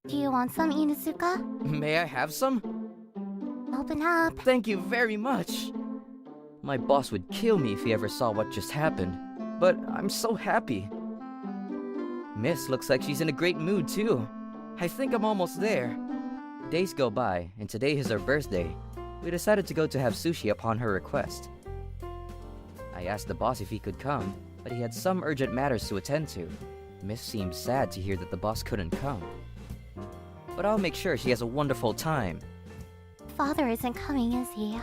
Do you want some, Inuzuka? May I have some? Open up. Thank you very much. My boss would kill me if he ever saw what just happened. But I'm so happy. Miss looks like she's in a great mood too. I think I'm almost there. Days go by, and today is her birthday. We decided to go to have sushi upon her request. I asked the boss if he could come, but he had some urgent matters to attend to. Miss seemed sad to hear that the boss couldn't come. But I'll make sure she has a wonderful time. Father isn't coming, is he?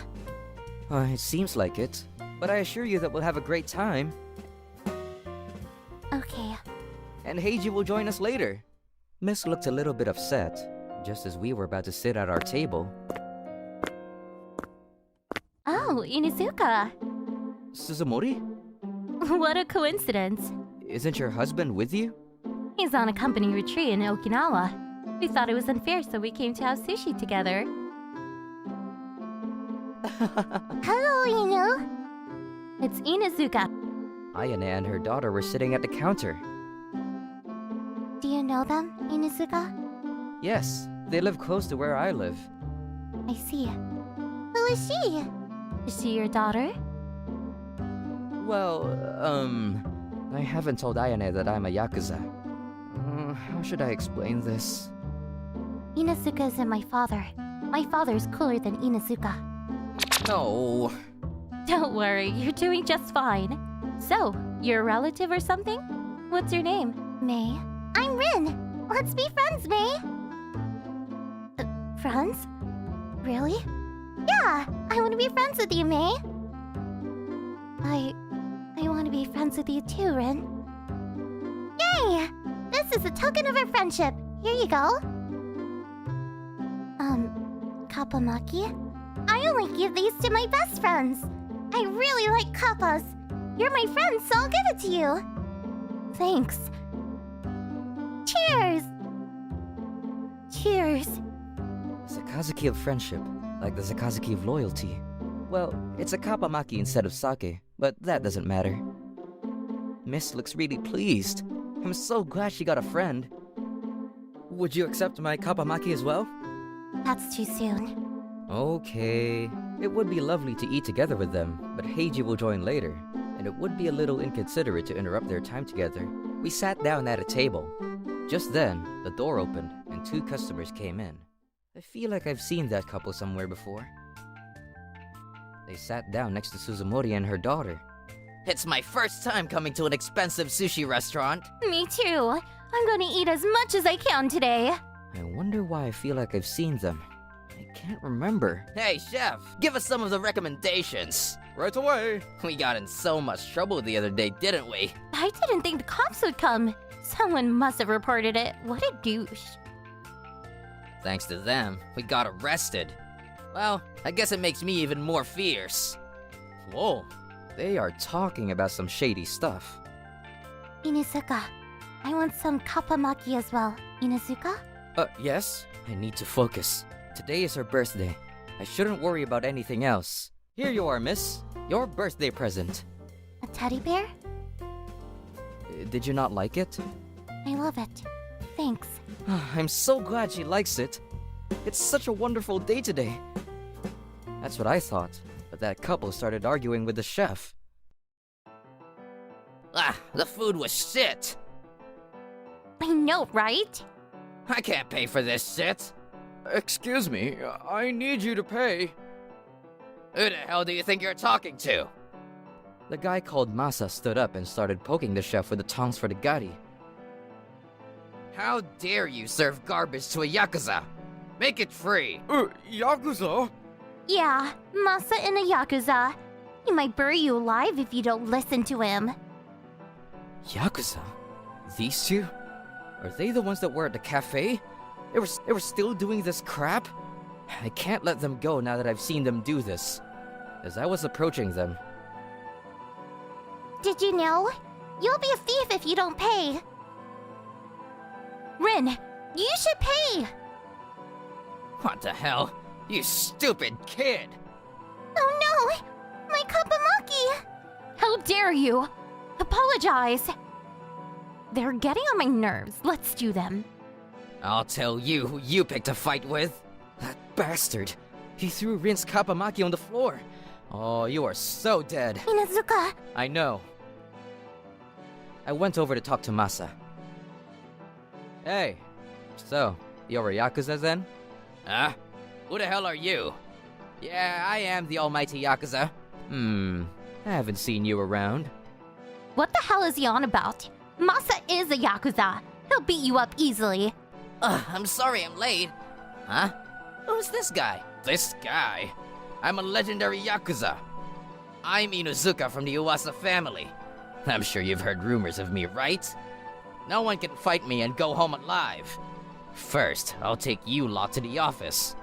It seems like it. But I assure you that we'll have a great time. Okay. And Heiji will join us later. Miss looked a little bit upset, just as we were about to sit at our table. Oh, Inuzuka. Suzumori? What a coincidence. Isn't your husband with you? He's on a company retreat in Okinawa. We thought it was unfair, so we came to have sushi together. Hello, Inu. It's Inuzuka. Ayane and her daughter were sitting at the counter. Do you know them, Inuzuka? Yes, they live close to where I live. I see. Who is she? Is she your daughter? Well, I haven't told Ayane that I'm a Yakuza. How should I explain this? Inuzuka isn't my father. My father's cooler than Inuzuka. No. Don't worry, you're doing just fine. So, you're a relative or something? What's your name? May. I'm Rin. Let's be friends, May. Friends? Really? Yeah, I want to be friends with you, May. I want to be friends with you too, Rin. Yay! This is a token of our friendship. Here you go. Kappamaki? I only give these to my best friends. I really like kappas. You're my friend, so I'll give it to you. Thanks. Cheers! tears. Sakazuki of friendship, like the Sakazuki of loyalty. Well, it's a kappamaki instead of sake, but that doesn't matter. Miss looks really pleased. I'm so glad she got a friend. Would you accept my kappamaki as well? That's too soon. Okay. It would be lovely to eat together with them, but Heiji will join later, and it would be a little inconsiderate to interrupt their time together. We sat down at a table. Just then, the door opened, and 2 customers came in. I feel like I've seen that couple somewhere before. They sat down next to Suzumori and her daughter. It's my first time coming to an expensive sushi restaurant. Me too. I'm gonna eat as much as I can today. I wonder why I feel like I've seen them. I can't remember. Hey, chef, give us some of the recommendations. Right away. We got in so much trouble the other day, didn't we? I didn't think the cops would come. Someone must have reported it. What a douche. Thanks to them, we got arrested. Well, I guess it makes me even more fierce. Whoa, they are talking about some shady stuff. Inuzuka, I want some kappamaki as well. Inuzuka? Yes? I need to focus. Today is her birthday. I shouldn't worry about anything else. Here you are, miss. Your birthday present. A teddy bear? Did you not like it? I love it. Thanks. I'm so glad she likes it. It's such a wonderful day today. That's what I thought, but that couple started arguing with the chef. The food was shit. I know, right? I can't pay for this shit. Excuse me, I need you to pay. Who the hell do you think you're talking to? The guy called Masa stood up and started poking the chef with the tongs for the gari. How dare you serve garbage to a Yakuza? Make it free. Yakuza? Yeah, Masa in a Yakuza. He might bury you alive if you don't listen to him. Yakuza? These two? Are they the ones that were at the cafe? They were still doing this crap? I can't let them go now that I've seen them do this. As I was approaching them, Did you know? You'll be a thief if you don't pay. Rin, you should pay! What the hell? You stupid kid! Oh no! My kappamaki! How dare you! Apologize! They're getting on my nerves. Let's do them. I'll tell you who you picked a fight with. that bastard! He threw Rin's kappamaki on the floor. Oh, you are so dead. Inuzuka! I know. I went over to talk to Masa. Hey, so, you're a Yakuza then? Huh? Who the hell are you? Yeah, I am the almighty Yakuza. I haven't seen you around. What the hell is he on about? Masa is a Yakuza. He'll beat you up easily. I'm sorry I'm late. Huh? Who's this guy? This guy? I'm a legendary Yakuza. I'm Inuzuka from the Uwasa family. I'm sure you've heard rumors of me, right? No one can fight me and go home alive. First, I'll take you lot to the office.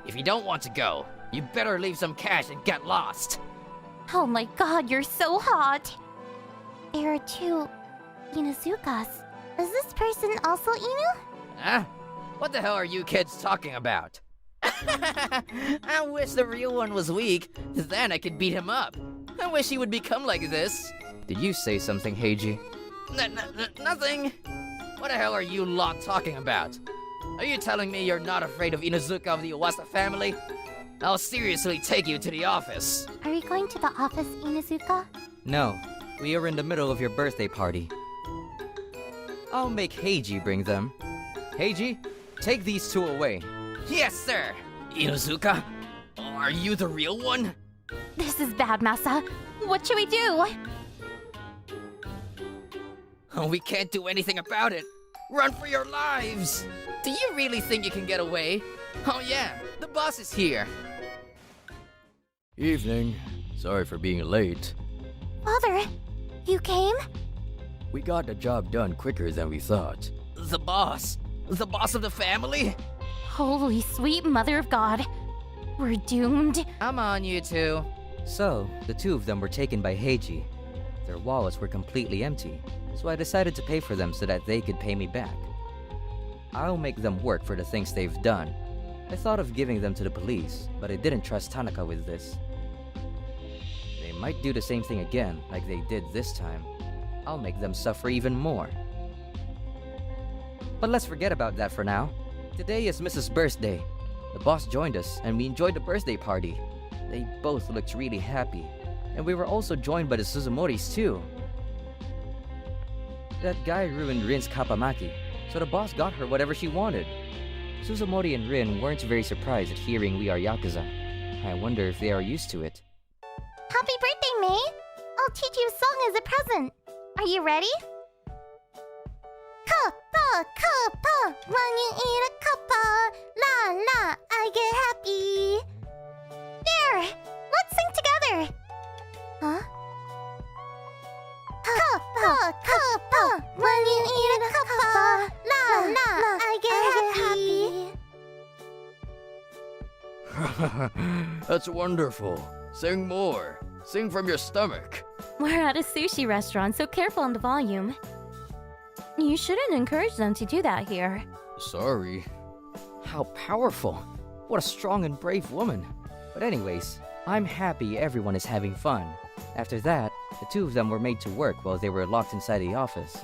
If you don't want to go, you better leave some cash and get lost. Oh my god, you're so hot! There are 2 Inuzukas. Is this person also Inu? Huh? What the hell are you kids talking about? I wish the real one was weak, then I could beat him up. I wish he would become like this. Did you say something, Heiji? Nothing. What the hell are you lot talking about? Are you telling me you're not afraid of Inuzuka of the Uwasa family? I'll seriously take you to the office. Are you going to the office, Inuzuka? No, we are in the middle of your birthday party. I'll make Heiji bring them. Heiji, take these 2 away. Yes, sir. Inuzuka, are you the real one? This is bad, Masa. What should we do? Oh, we can't do anything about it. Run for your lives. Do you really think you can get away? Oh yeah, the boss is here. Evening. Sorry for being late. Father, you came? We got the job done quicker than we thought. The boss? The boss of the family? Holy sweet mother of God. We're doomed. Come on, you two. So, the 2 of them were taken by Heiji. Their wallets were completely empty, so I decided to pay for them so that they could pay me back. I'll make them work for the things they've done. I thought of giving them to the police, but I didn't trust Tanaka with this. They might do the same thing again, like they did this time. I'll make them suffer even more. But let's forget about that for now. Today is Mrs. Birthday. The boss joined us, and we enjoyed the birthday party. They both looked really happy, and we were also joined by the Suzumoris too. That guy ruined Rin's Kappamaki, so the boss got her whatever she wanted. Suzumori and Rin weren't very surprised at hearing we are Yakuza. I wonder if they are used to it. Happy birthday, May! I'll teach you a song as a present. Are you ready? Kappa, kappa, when you eat a kappa, la la, I get happy. There! Let's sing together! Huh? Kappa, kappa, when you eat a kappa, la la, I get happy. That's wonderful. Sing more. Sing from your stomach. We're at a sushi restaurant, so careful on the volume. You shouldn't encourage them to do that here. Sorry. How powerful! What a strong and brave woman! But anyways, I'm happy everyone is having fun. After that, the two of them were made to work while they were locked inside the office.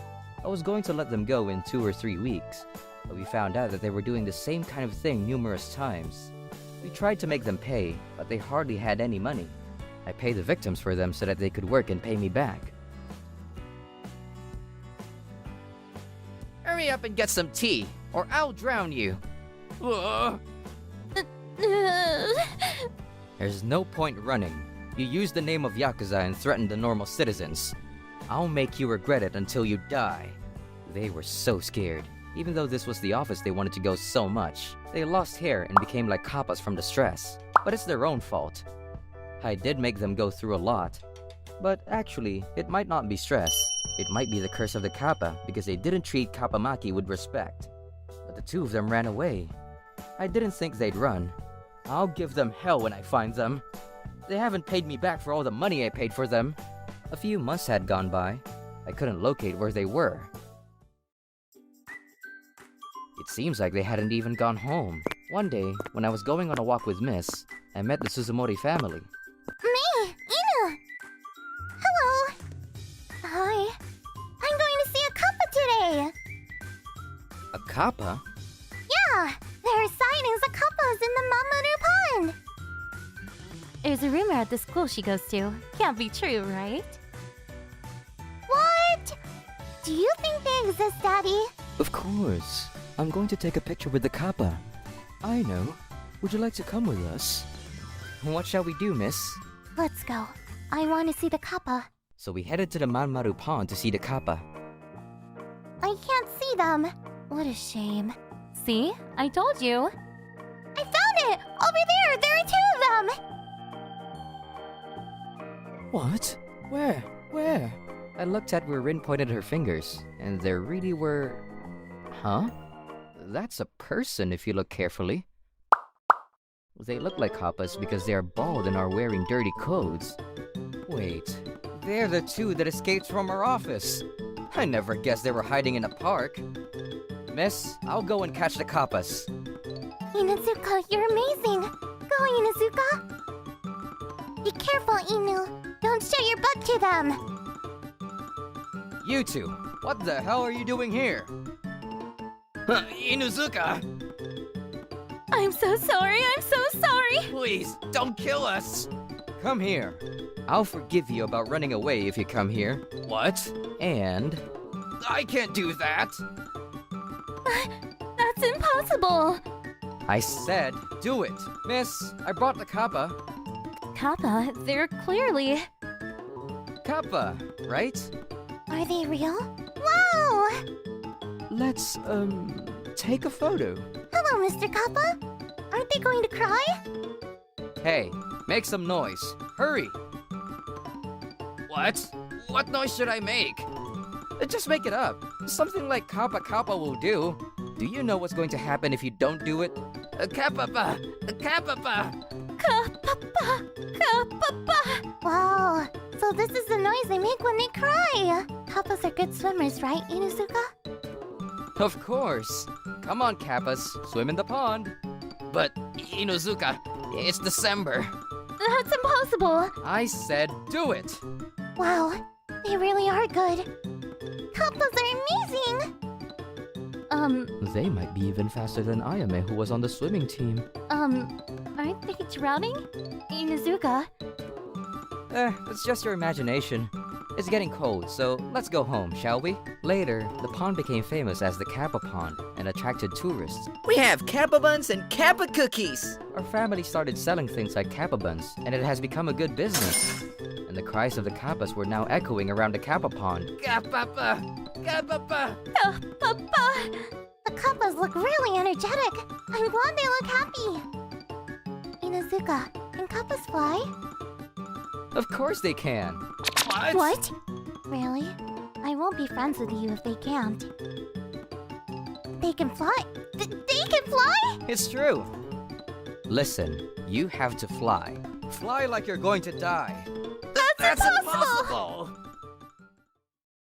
I was going to let them go in 2 or 3 weeks, but we found out that they were doing the same kind of thing numerous times. We tried to make them pay, but they hardly had any money. I paid the victims for them so that they could work and pay me back. Hurry up and get some tea, or I'll drown you. There's no point running. You used the name of Yakuza and threatened the normal citizens. I'll make you regret it until you die. They were so scared. Even though this was the office they wanted to go so much, they lost hair and became like kappas from the stress. But it's their own fault. I did make them go through a lot. But actually, it might not be stress. It might be the curse of the kappa because they didn't treat Kappamaki with respect. But the two of them ran away. I didn't think they'd run. I'll give them hell when I find them. They haven't paid me back for all the money I paid for them. A few months had gone by. I couldn't locate where they were. It seems like they hadn't even gone home. One day, when I was going on a walk with Miss, I met the Suzumori family. May! Inu! Hello! Hi. I'm going to see a kappa today! A kappa? Yeah! There are sightings of kappas in the Mamoru Pond! There's a rumor at the school she goes to. Can't be true, right? What? Do you think they exist, Daddy? Of course. I'm going to take a picture with the kappa. I know. Would you like to come with us? What shall we do, miss? Let's go. I want to see the kappa. So we headed to the Manmaru Pond to see the kappa. I can't see them. What a shame. See? I told you. I found it! Over there! There are 2 of them! What? Where? I looked at where Rin pointed her fingers, and there really were... Huh? That's a person if you look carefully. They look like kappas because they are bald and are wearing dirty clothes. Wait, they're the 2 that escaped from our office. I never guessed they were hiding in a park. Miss, I'll go and catch the kappas. Inuzuka, you're amazing! Go, Inuzuka! Be careful, Inu. Don't show your butt to them. You two, what the hell are you doing here? Inuzuka! I'm so sorry. Please, don't kill us! Come here. I'll forgive you about running away if you come here. What? And... I can't do that! That's impossible. I said, do it. Miss, I brought the kappa. Kappa, they're clearly... Kappa, right? Are they real? Wow! Let's, take a photo. Hello, Mr. Kappa. Aren't they going to cry? Hey, make some noise. Hurry. What? What noise should I make? Just make it up. Something like Kappa Kappa will do. Do you know what's going to happen if you don't do it? Kappa! Kappa! Wow, so this is the noise they make when they cry. Kappas are good swimmers, right, Inuzuka? Of course. Come on, Kappas. Swim in the pond. But, Inuzuka, it's December. That's impossible. I said do it. Wow, they really are good. Kappas are amazing. They might be even faster than Ayame, who was on the swimming team. Aren't they drowning? Inuzuka. It's just your imagination. It's getting cold, so let's go home, shall we? Later, the pond became famous as the Kappa Pond and attracted tourists. We have Kappa buns and Kappa cookies. Our family started selling things like Kappa buns, and it has become a good business. And the cries of the Kappas were now echoing around the Kappa Pond. Kapapa! Kapapa! Papa. The Kappas look really energetic. I'm glad they look happy. Inuzuka, can Kappas fly? Of course they can. What? Really? I won't be friends with you if they can't. They can fly? They can fly? It's true. Listen, you have to fly. Fly like you're going to die. That's impossible!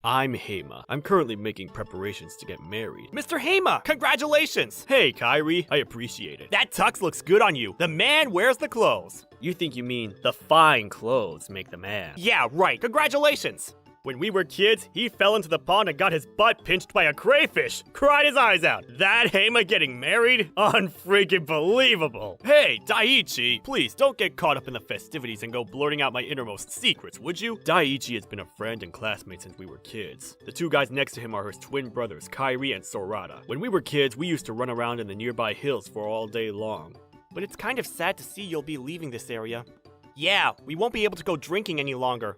I'm Heima. I'm currently making preparations to get married. Mr. Heima, congratulations! Hey, Kyrie, I appreciate it. That tux looks good on you. The man wears the clothes. You think you mean the fine clothes make the man. Yeah, right. Congratulations! When we were kids, he fell into the pond and got his butt pinched by a crayfish. Cried his eyes out. That Heima getting married? Unfreaking believable. Hey, Daiichi, please don't get caught up in the festivities and go blurting out my innermost secrets, would you? Daiichi has been a friend and classmate since we were kids. The two guys next to him are his twin brothers, Kairi and Sorata. When we were kids, we used to run around in the nearby hills for all day long. But it's kind of sad to see you'll be leaving this area. Yeah, we won't be able to go drinking any longer.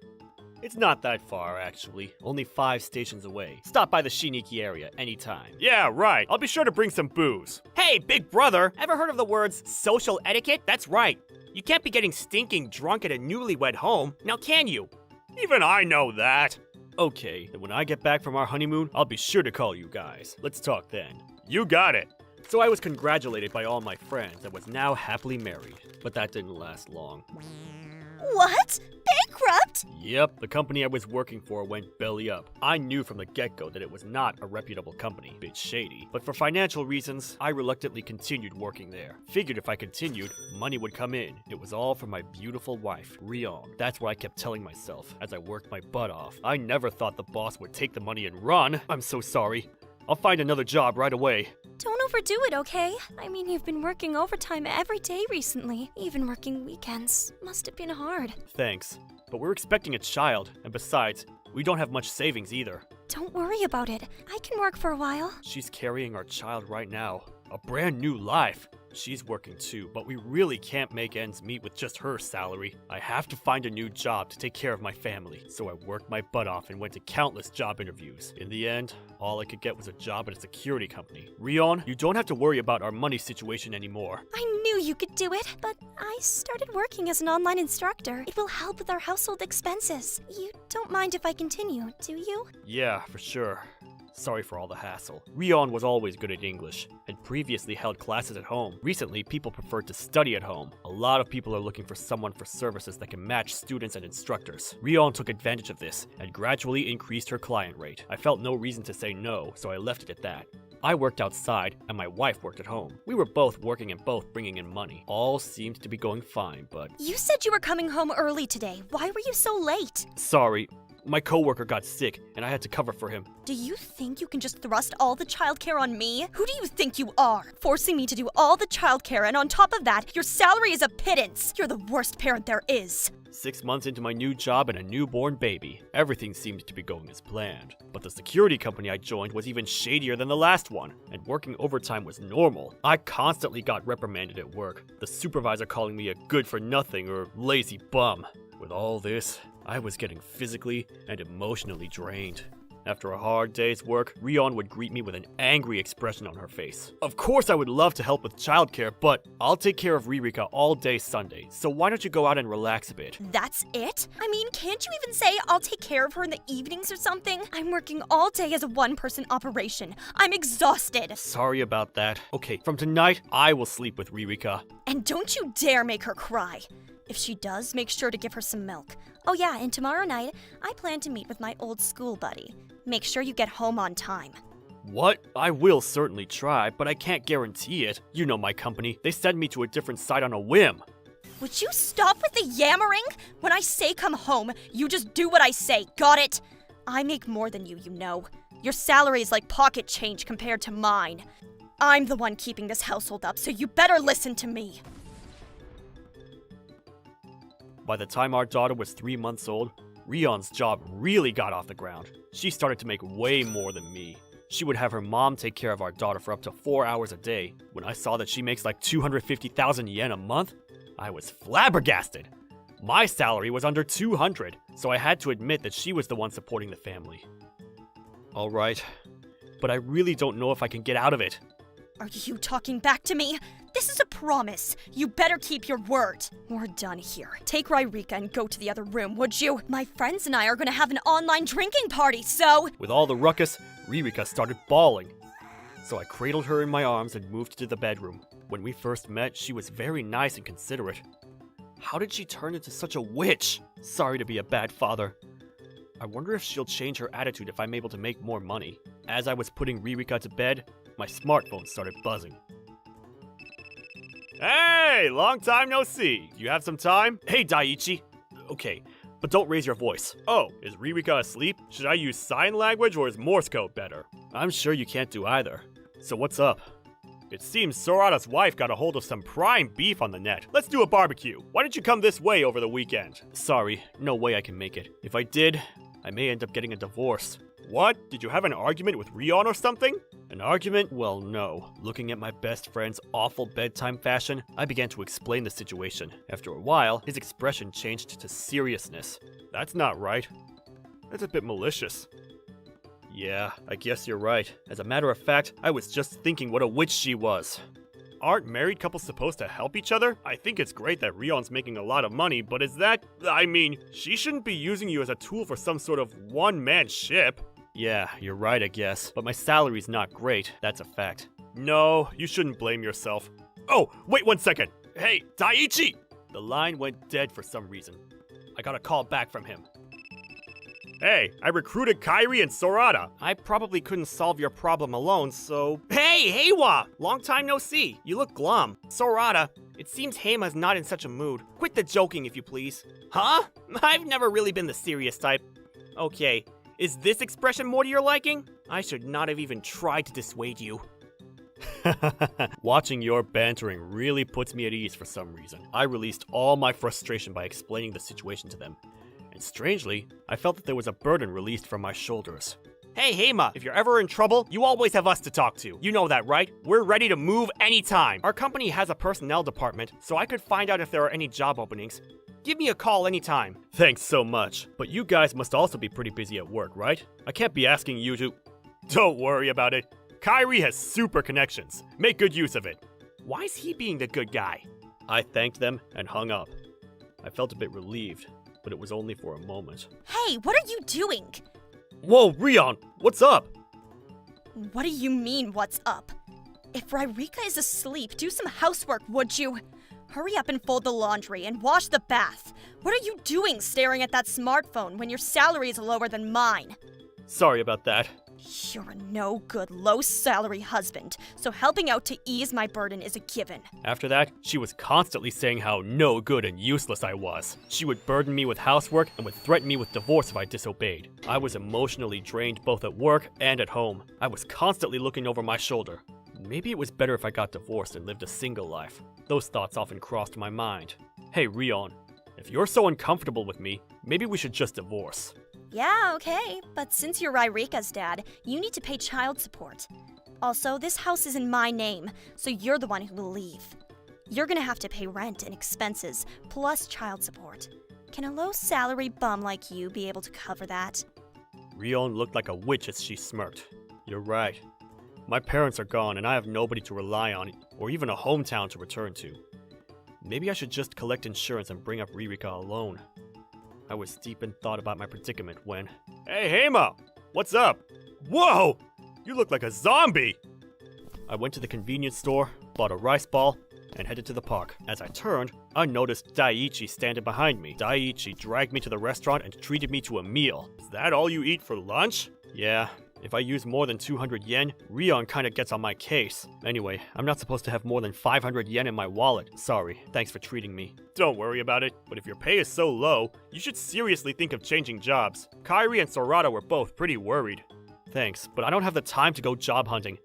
It's not that far, actually. Only 5 stations away. Stop by the Shiniki area anytime. Yeah, right. I'll be sure to bring some booze. Hey, big brother! Ever heard of the words social etiquette? That's right. You can't be getting stinking drunk at a newlywed home. Now can you? Even I know that. Okay, then when I get back from our honeymoon, I'll be sure to call you guys. Let's talk then. You got it. So I was congratulated by all my friends and was now happily married. But that didn't last long. What? Bankrupt? Yep, the company I was working for went belly up. I knew from the get-go that it was not a reputable company, bit shady. But for financial reasons, I reluctantly continued working there. Figured if I continued, money would come in. It was all for my beautiful wife, Vyond. That's what I kept telling myself as I worked my butt off. I never thought the boss would take the money and run. I'm so sorry. I'll find another job right away. Don't overdo it, okay? I mean, you've been working overtime every day recently. Even working weekends. Must have been hard. Thanks. But we're expecting a child, and besides, we don't have much savings either. Don't worry about it. I can work for a while. She's carrying our child right now. A brand new life. She's working too, but we really can't make ends meet with just her salary. I have to find a new job to take care of my family, so I worked my butt off and went to countless job interviews. In the end, all I could get was a job at a security company. Vyond, you don't have to worry about our money situation anymore. I knew you could do it, but I started working as an online instructor. It will help with our household expenses. You don't mind if I continue, do you? Yeah, for sure. Sorry for all the hassle. Vyond was always good at English, and previously held classes at home. Recently, people preferred to study at home. A lot of people are looking for someone for services that can match students and instructors. Vyond took advantage of this, and gradually increased her client rate. I felt no reason to say no, so I left it at that. I worked outside, and my wife worked at home. We were both working and both bringing in money. All seemed to be going fine, but... You said you were coming home early today. Why were you so late? Sorry. My coworker got sick, and I had to cover for him. Do you think you can just thrust all the childcare on me? Who do you think you are? Forcing me to do all the childcare, and on top of that, your salary is a pittance. You're the worst parent there is. 6 months into my new job and a newborn baby, everything seemed to be going as planned. But the security company I joined was even shadier than the last one, and working overtime was normal. I constantly got reprimanded at work, the supervisor calling me a good-for-nothing or lazy bum. With all this, I was getting physically and emotionally drained. After a hard day's work, Vyond would greet me with an angry expression on her face. Of course I would love to help with childcare, but I'll take care of Ririka all day Sunday, so why don't you go out and relax a bit? That's it? I mean, can't you even say I'll take care of her in the evenings or something? I'm working all day as a one-person operation. I'm exhausted. Sorry about that. Okay, from tonight, I will sleep with Ririka. And don't you dare make her cry. If she does, make sure to give her some milk. Oh yeah, and tomorrow night, I plan to meet with my old school buddy. Make sure you get home on time. What? I will certainly try, but I can't guarantee it. You know my company. They send me to a different site on a whim. Would you stop with the yammering? When I say come home, you just do what I say, got it? I make more than you know. Your salary is like pocket change compared to mine. I'm the one keeping this household up, so you better listen to me. By the time our daughter was 3 months old, Ryon's job really got off the ground. She started to make way more than me. She would have her mom take care of our daughter for up to 4 hours a day. When I saw that she makes like 250,000 yen a month, I was flabbergasted. My salary was under 200, so I had to admit that she was the one supporting the family. Alright, but I really don't know if I can get out of it. Are you talking back to me? This is a promise. You better keep your word. We're done here. Take Ryrika and go to the other room, would you? My friends and I are gonna have an online drinking party, so... With all the ruckus, Ryrika started bawling. So I cradled her in my arms and moved to the bedroom. When we first met, she was very nice and considerate. How did she turn into such a witch? Sorry to be a bad father. I wonder if she'll change her attitude if I'm able to make more money. As I was putting Ryrika to bed, my smartphone started buzzing. Hey, long time no see. You have some time? Hey, Daiichi. Okay, but don't raise your voice. Oh, is Ryrika asleep? Should I use sign language or is Morse code better? I'm sure you can't do either. So what's up? It seems Sorata's wife got a hold of some prime beef on the net. Let's do a barbecue. Why don't you come this way over the weekend? Sorry, no way I can make it. If I did, I may end up getting a divorce. What? Did you have an argument with Ryon or something? An argument? Well, no. Looking at my best friend's awful bedtime fashion, I began to explain the situation. After a while, his expression changed to seriousness. That's not right. That's a bit malicious. Yeah, I guess you're right. As a matter of fact, I was just thinking what a witch she was. Aren't married couples supposed to help each other? I think it's great that Ryon's making a lot of money, but is that... I mean, she shouldn't be using you as a tool for some sort of one-man ship. Yeah, you're right, I guess. But my salary's not great. That's a fact. No, you shouldn't blame yourself. Oh, wait 1 second. Hey, Daiichi! The line went dead for some reason. I got a call back from him. Hey, I recruited Kairi and Sorata. I probably couldn't solve your problem alone, so... Hey, Heiwa! Long time no see. You look glum. Sorata, it seems Heima's not in such a mood. Quit the joking, if you please. Huh? I've never really been the serious type. Okay, is this expression more to your liking? I should not have even tried to dissuade you. Watching your bantering really puts me at ease for some reason. I released all my frustration by explaining the situation to them. And strangely, I felt that there was a burden released from my shoulders. Hey, Heima, if you're ever in trouble, you always have us to talk to. You know that, right? We're ready to move anytime. Our company has a personnel department, so I could find out if there are any job openings. Give me a call anytime. Thanks so much. But you guys must also be pretty busy at work, right? I can't be asking you to... Don't worry about it. Kairi has super connections. Make good use of it. Why is he being the good guy? I thanked them and hung up. I felt a bit relieved, but it was only for a moment. Hey, what are you doing? Whoa, Ryon, what's up? What do you mean, what's up? If Ryrika is asleep, do some housework, would you? Hurry up and fold the laundry and wash the bath. What are you doing staring at that smartphone when your salary is lower than mine? Sorry about that. You're a no-good, low-salary husband, so helping out to ease my burden is a given. After that, she was constantly saying how no good and useless I was. She would burden me with housework and would threaten me with divorce if I disobeyed. I was emotionally drained both at work and at home. I was constantly looking over my shoulder. Maybe it was better if I got divorced and lived a single life. Those thoughts often crossed my mind. Hey, Ryon, if you're so uncomfortable with me, maybe we should just divorce. Yeah, okay, but since you're Ryrika's dad, you need to pay child support. Also, this house is in my name, so you're the one who will leave. You're gonna have to pay rent and expenses, plus child support. Can a low-salary bum like you be able to cover that? Ryon looked like a witch as she smirked. You're right. My parents are gone and I have nobody to rely on, or even a hometown to return to. Maybe I should just collect insurance and bring up Ryrika alone. I was deep in thought about my predicament when... Hey, Heima! What's up? Whoa! You look like a zombie! I went to the convenience store, bought a rice ball, and headed to the park. As I turned, I noticed Daiichi standing behind me. Daiichi dragged me to the restaurant and treated me to a meal. Is that all you eat for lunch? Yeah, If I use more than 200 yen, Rion kinda gets on my case. Anyway, I'm not supposed to have more than 500 yen in my wallet. Sorry, thanks for treating me. Don't worry about it, but if your pay is so low, you should seriously think of changing jobs. Kairi and Sorata were both pretty worried. Thanks, but I don't have the time to go job hunting.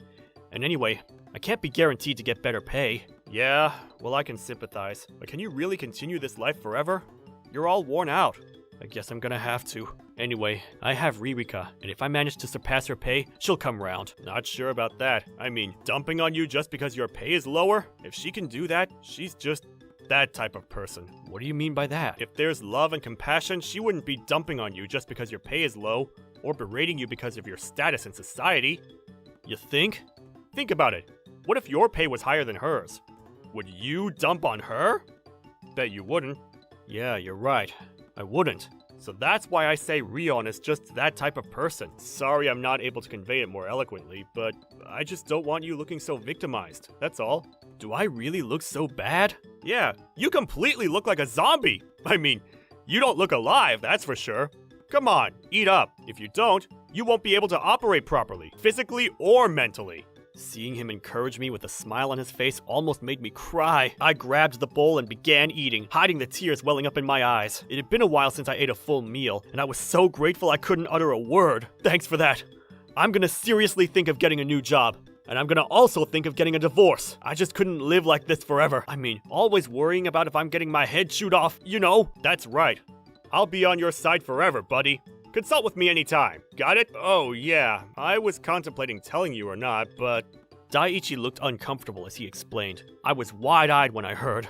And anyway, I can't be guaranteed to get better pay. Yeah, well I can sympathize, but can you really continue this life forever? You're all worn out. I guess I'm gonna have to. Anyway, I have Ririka, and if I manage to surpass her pay, she'll come round. Not sure about that. I mean, dumping on you just because your pay is lower? If she can do that, she's just that type of person. What do you mean by that? If there's love and compassion, she wouldn't be dumping on you just because your pay is low, or berating you because of your status in society. You think? Think about it. What if your pay was higher than hers? Would you dump on her? Bet you wouldn't. Yeah, you're right. I wouldn't. So that's why I say Rion is just that type of person. Sorry I'm not able to convey it more eloquently, but I just don't want you looking so victimized. That's all. Do I really look so bad? Yeah, you completely look like a zombie. I mean, you don't look alive, that's for sure. Come on, eat up. If you don't, you won't be able to operate properly, physically or mentally. Seeing him encourage me with a smile on his face almost made me cry. I grabbed the bowl and began eating, hiding the tears welling up in my eyes. It had been a while since I ate a full meal, and I was so grateful I couldn't utter a word. Thanks for that. I'm gonna seriously think of getting a new job. And I'm gonna also think of getting a divorce. I just couldn't live like this forever. I mean, always worrying about if I'm getting my head chewed off, you know? That's right. I'll be on your side forever, buddy. Consult with me anytime. Got it? Oh, yeah. I was contemplating telling you or not, but... Daiichi looked uncomfortable as he explained. I was wide-eyed when I heard.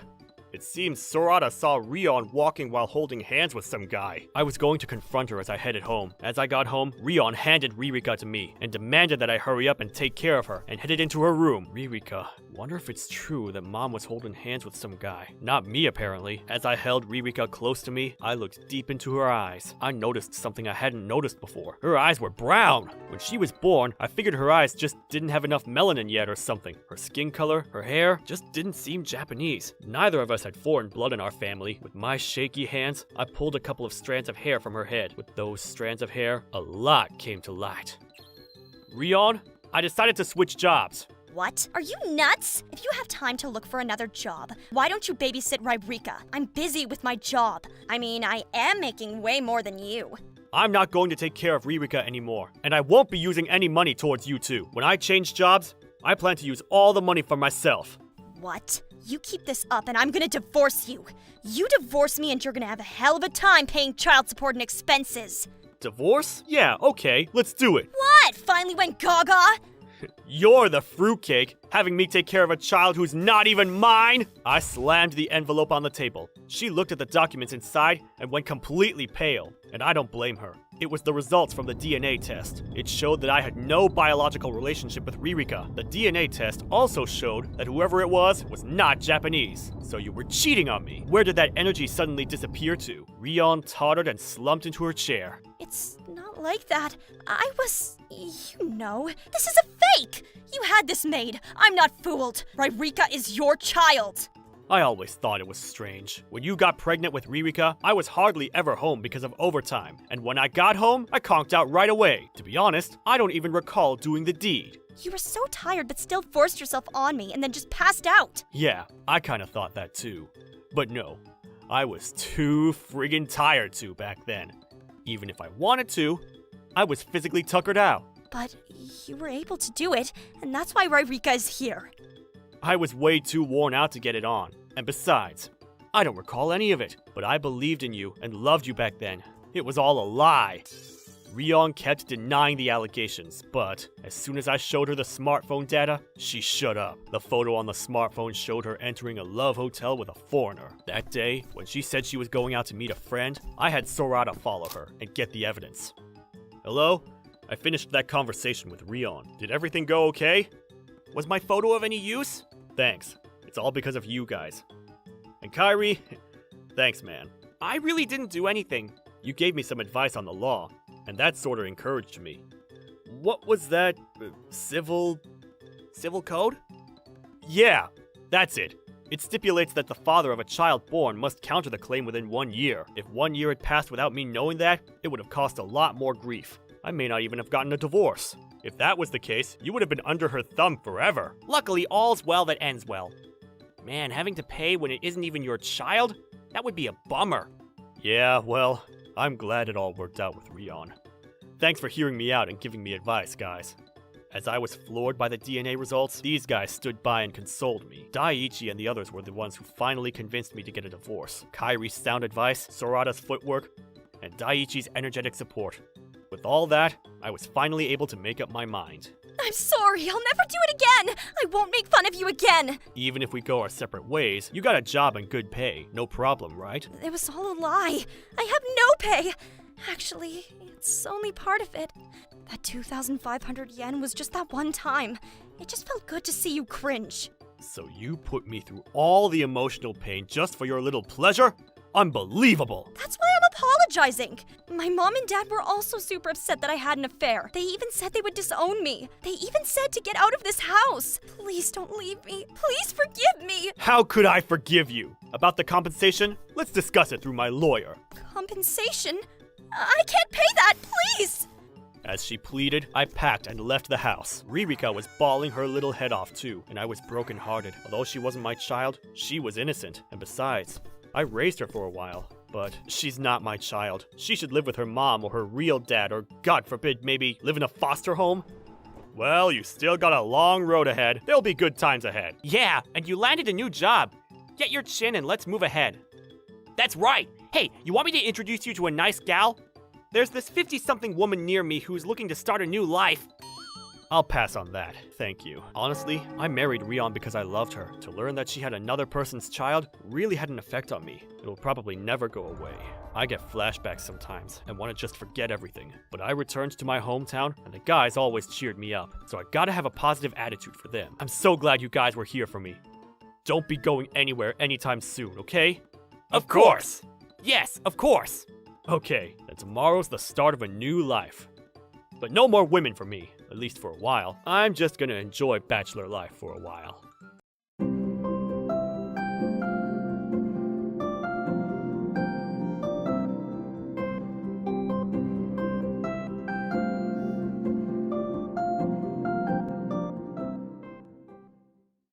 It seems Sorata saw Rion walking while holding hands with some guy. I was going to confront her as I headed home. As I got home, Rion handed Ririka to me and demanded that I hurry up and take care of her and headed into her room. Ririka, wonder if it's true that Mom was holding hands with some guy. Not me, apparently. As I held Ririka close to me, I looked deep into her eyes. I noticed something I hadn't noticed before. Her eyes were brown. When she was born, I figured her eyes just didn't have enough melanin yet or something. Her skin color, her hair, just didn't seem Japanese. Neither of us had foreign blood in our family. With my shaky hands, I pulled a couple of strands of hair from her head. With those strands of hair, a lot came to light. Rion, I decided to switch jobs. What? Are you nuts? If you have time to look for another job, why don't you babysit Ririka? I'm busy with my job. I mean, I am making way more than you. I'm not going to take care of Ririka anymore, and I won't be using any money towards you two. When I change jobs, I plan to use all the money for myself. What? You keep this up and I'm gonna divorce you. You divorce me and you're gonna have a hell of a time paying child support and expenses. Divorce? Yeah, okay, let's do it. What? Finally went gaga? You're the fruitcake, having me take care of a child who's not even mine! I slammed the envelope on the table. She looked at the documents inside and went completely pale, and I don't blame her. It was the results from the DNA test. It showed that I had no biological relationship with Ririka. The DNA test also showed that whoever it was not Japanese. So you were cheating on me. Where did that energy suddenly disappear to? Rion tottered and slumped into her chair. It's not like that. You know, this is a fake! You had this made. I'm not fooled. Ririka is your child. I always thought it was strange. When you got pregnant with Ririka, I was hardly ever home because of overtime. And when I got home, I conked out right away. To be honest, I don't even recall doing the deed. You were so tired but still forced yourself on me and then just passed out. Yeah, I kinda thought that too. But no, I was too friggin' tired to back then. Even if I wanted to, I was physically tuckered out. But you were able to do it, and that's why Ririka is here. I was way too worn out to get it on. And besides, I don't recall any of it. But I believed in you and loved you back then. It was all a lie. Rion kept denying the allegations, but as soon as I showed her the smartphone data, she shut up. The photo on the smartphone showed her entering a love hotel with a foreigner. That day, when she said she was going out to meet a friend, I had Sorata follow her and get the evidence. Hello? I finished that conversation with Rion. Did everything go okay? Was my photo of any use? Thanks. It's all because of you guys. And Kairi, thanks, man. I really didn't do anything. You gave me some advice on the law, and that sorta encouraged me. What was that? Civil code? Yeah, that's it. It stipulates that the father of a child born must counter the claim within 1 year. If 1 year had passed without me knowing that, it would have caused a lot more grief. I may not even have gotten a divorce. If that was the case, you would have been under her thumb forever. Luckily, all's well that ends well. Man, having to pay when it isn't even your child? That would be a bummer. Yeah, well, I'm glad it all worked out with Rion. Thanks for hearing me out and giving me advice, guys. As I was floored by the DNA results, these guys stood by and consoled me. Daiichi and the others were the ones who finally convinced me to get a divorce. Kairi's sound advice, Sorata's footwork, and Daiichi's energetic support. With all that, I was finally able to make up my mind. I'm sorry, I'll never do it again! I won't make fun of you again! Even if we go our separate ways, you got a job and good pay. No problem, right? It was all a lie. I have no pay! Actually, it's only part of it. That 2,500 yen was just that one time. It just felt good to see you cringe. So you put me through all the emotional pain just for your little pleasure? Unbelievable! That's why I'm apologizing. My mom and dad were also super upset that I had an affair. They even said they would disown me. They even said to get out of this house. Please don't leave me. Please forgive me. How could I forgive you? About the compensation? Let's discuss it through my lawyer. Compensation? I can't pay that, please! As she pleaded, I packed and left the house. Ririka was bawling her little head off too, and I was brokenhearted. Although she wasn't my child, she was innocent. And besides, I raised her for a while. But she's not my child. She should live with her mom or her real dad, or God forbid, maybe live in a foster home. Well, you still got a long road ahead. There'll be good times ahead. Yeah, and you landed a new job. Get your chin and let's move ahead. That's right. Hey, you want me to introduce you to a nice gal? There's this 50-something woman near me who's looking to start a new life. I'll pass on that, thank you. Honestly, I married Rion because I loved her. To learn that she had another person's child really had an effect on me. It'll probably never go away. I get flashbacks sometimes and want to just forget everything. But I returned to my hometown and the guys always cheered me up. So I gotta have a positive attitude for them. I'm so glad you guys were here for me. Don't be going anywhere anytime soon, okay? Of course! Yes, of course! Okay, then tomorrow's the start of a new life. But no more women for me, at least for a while. I'm just gonna enjoy bachelor life for a while.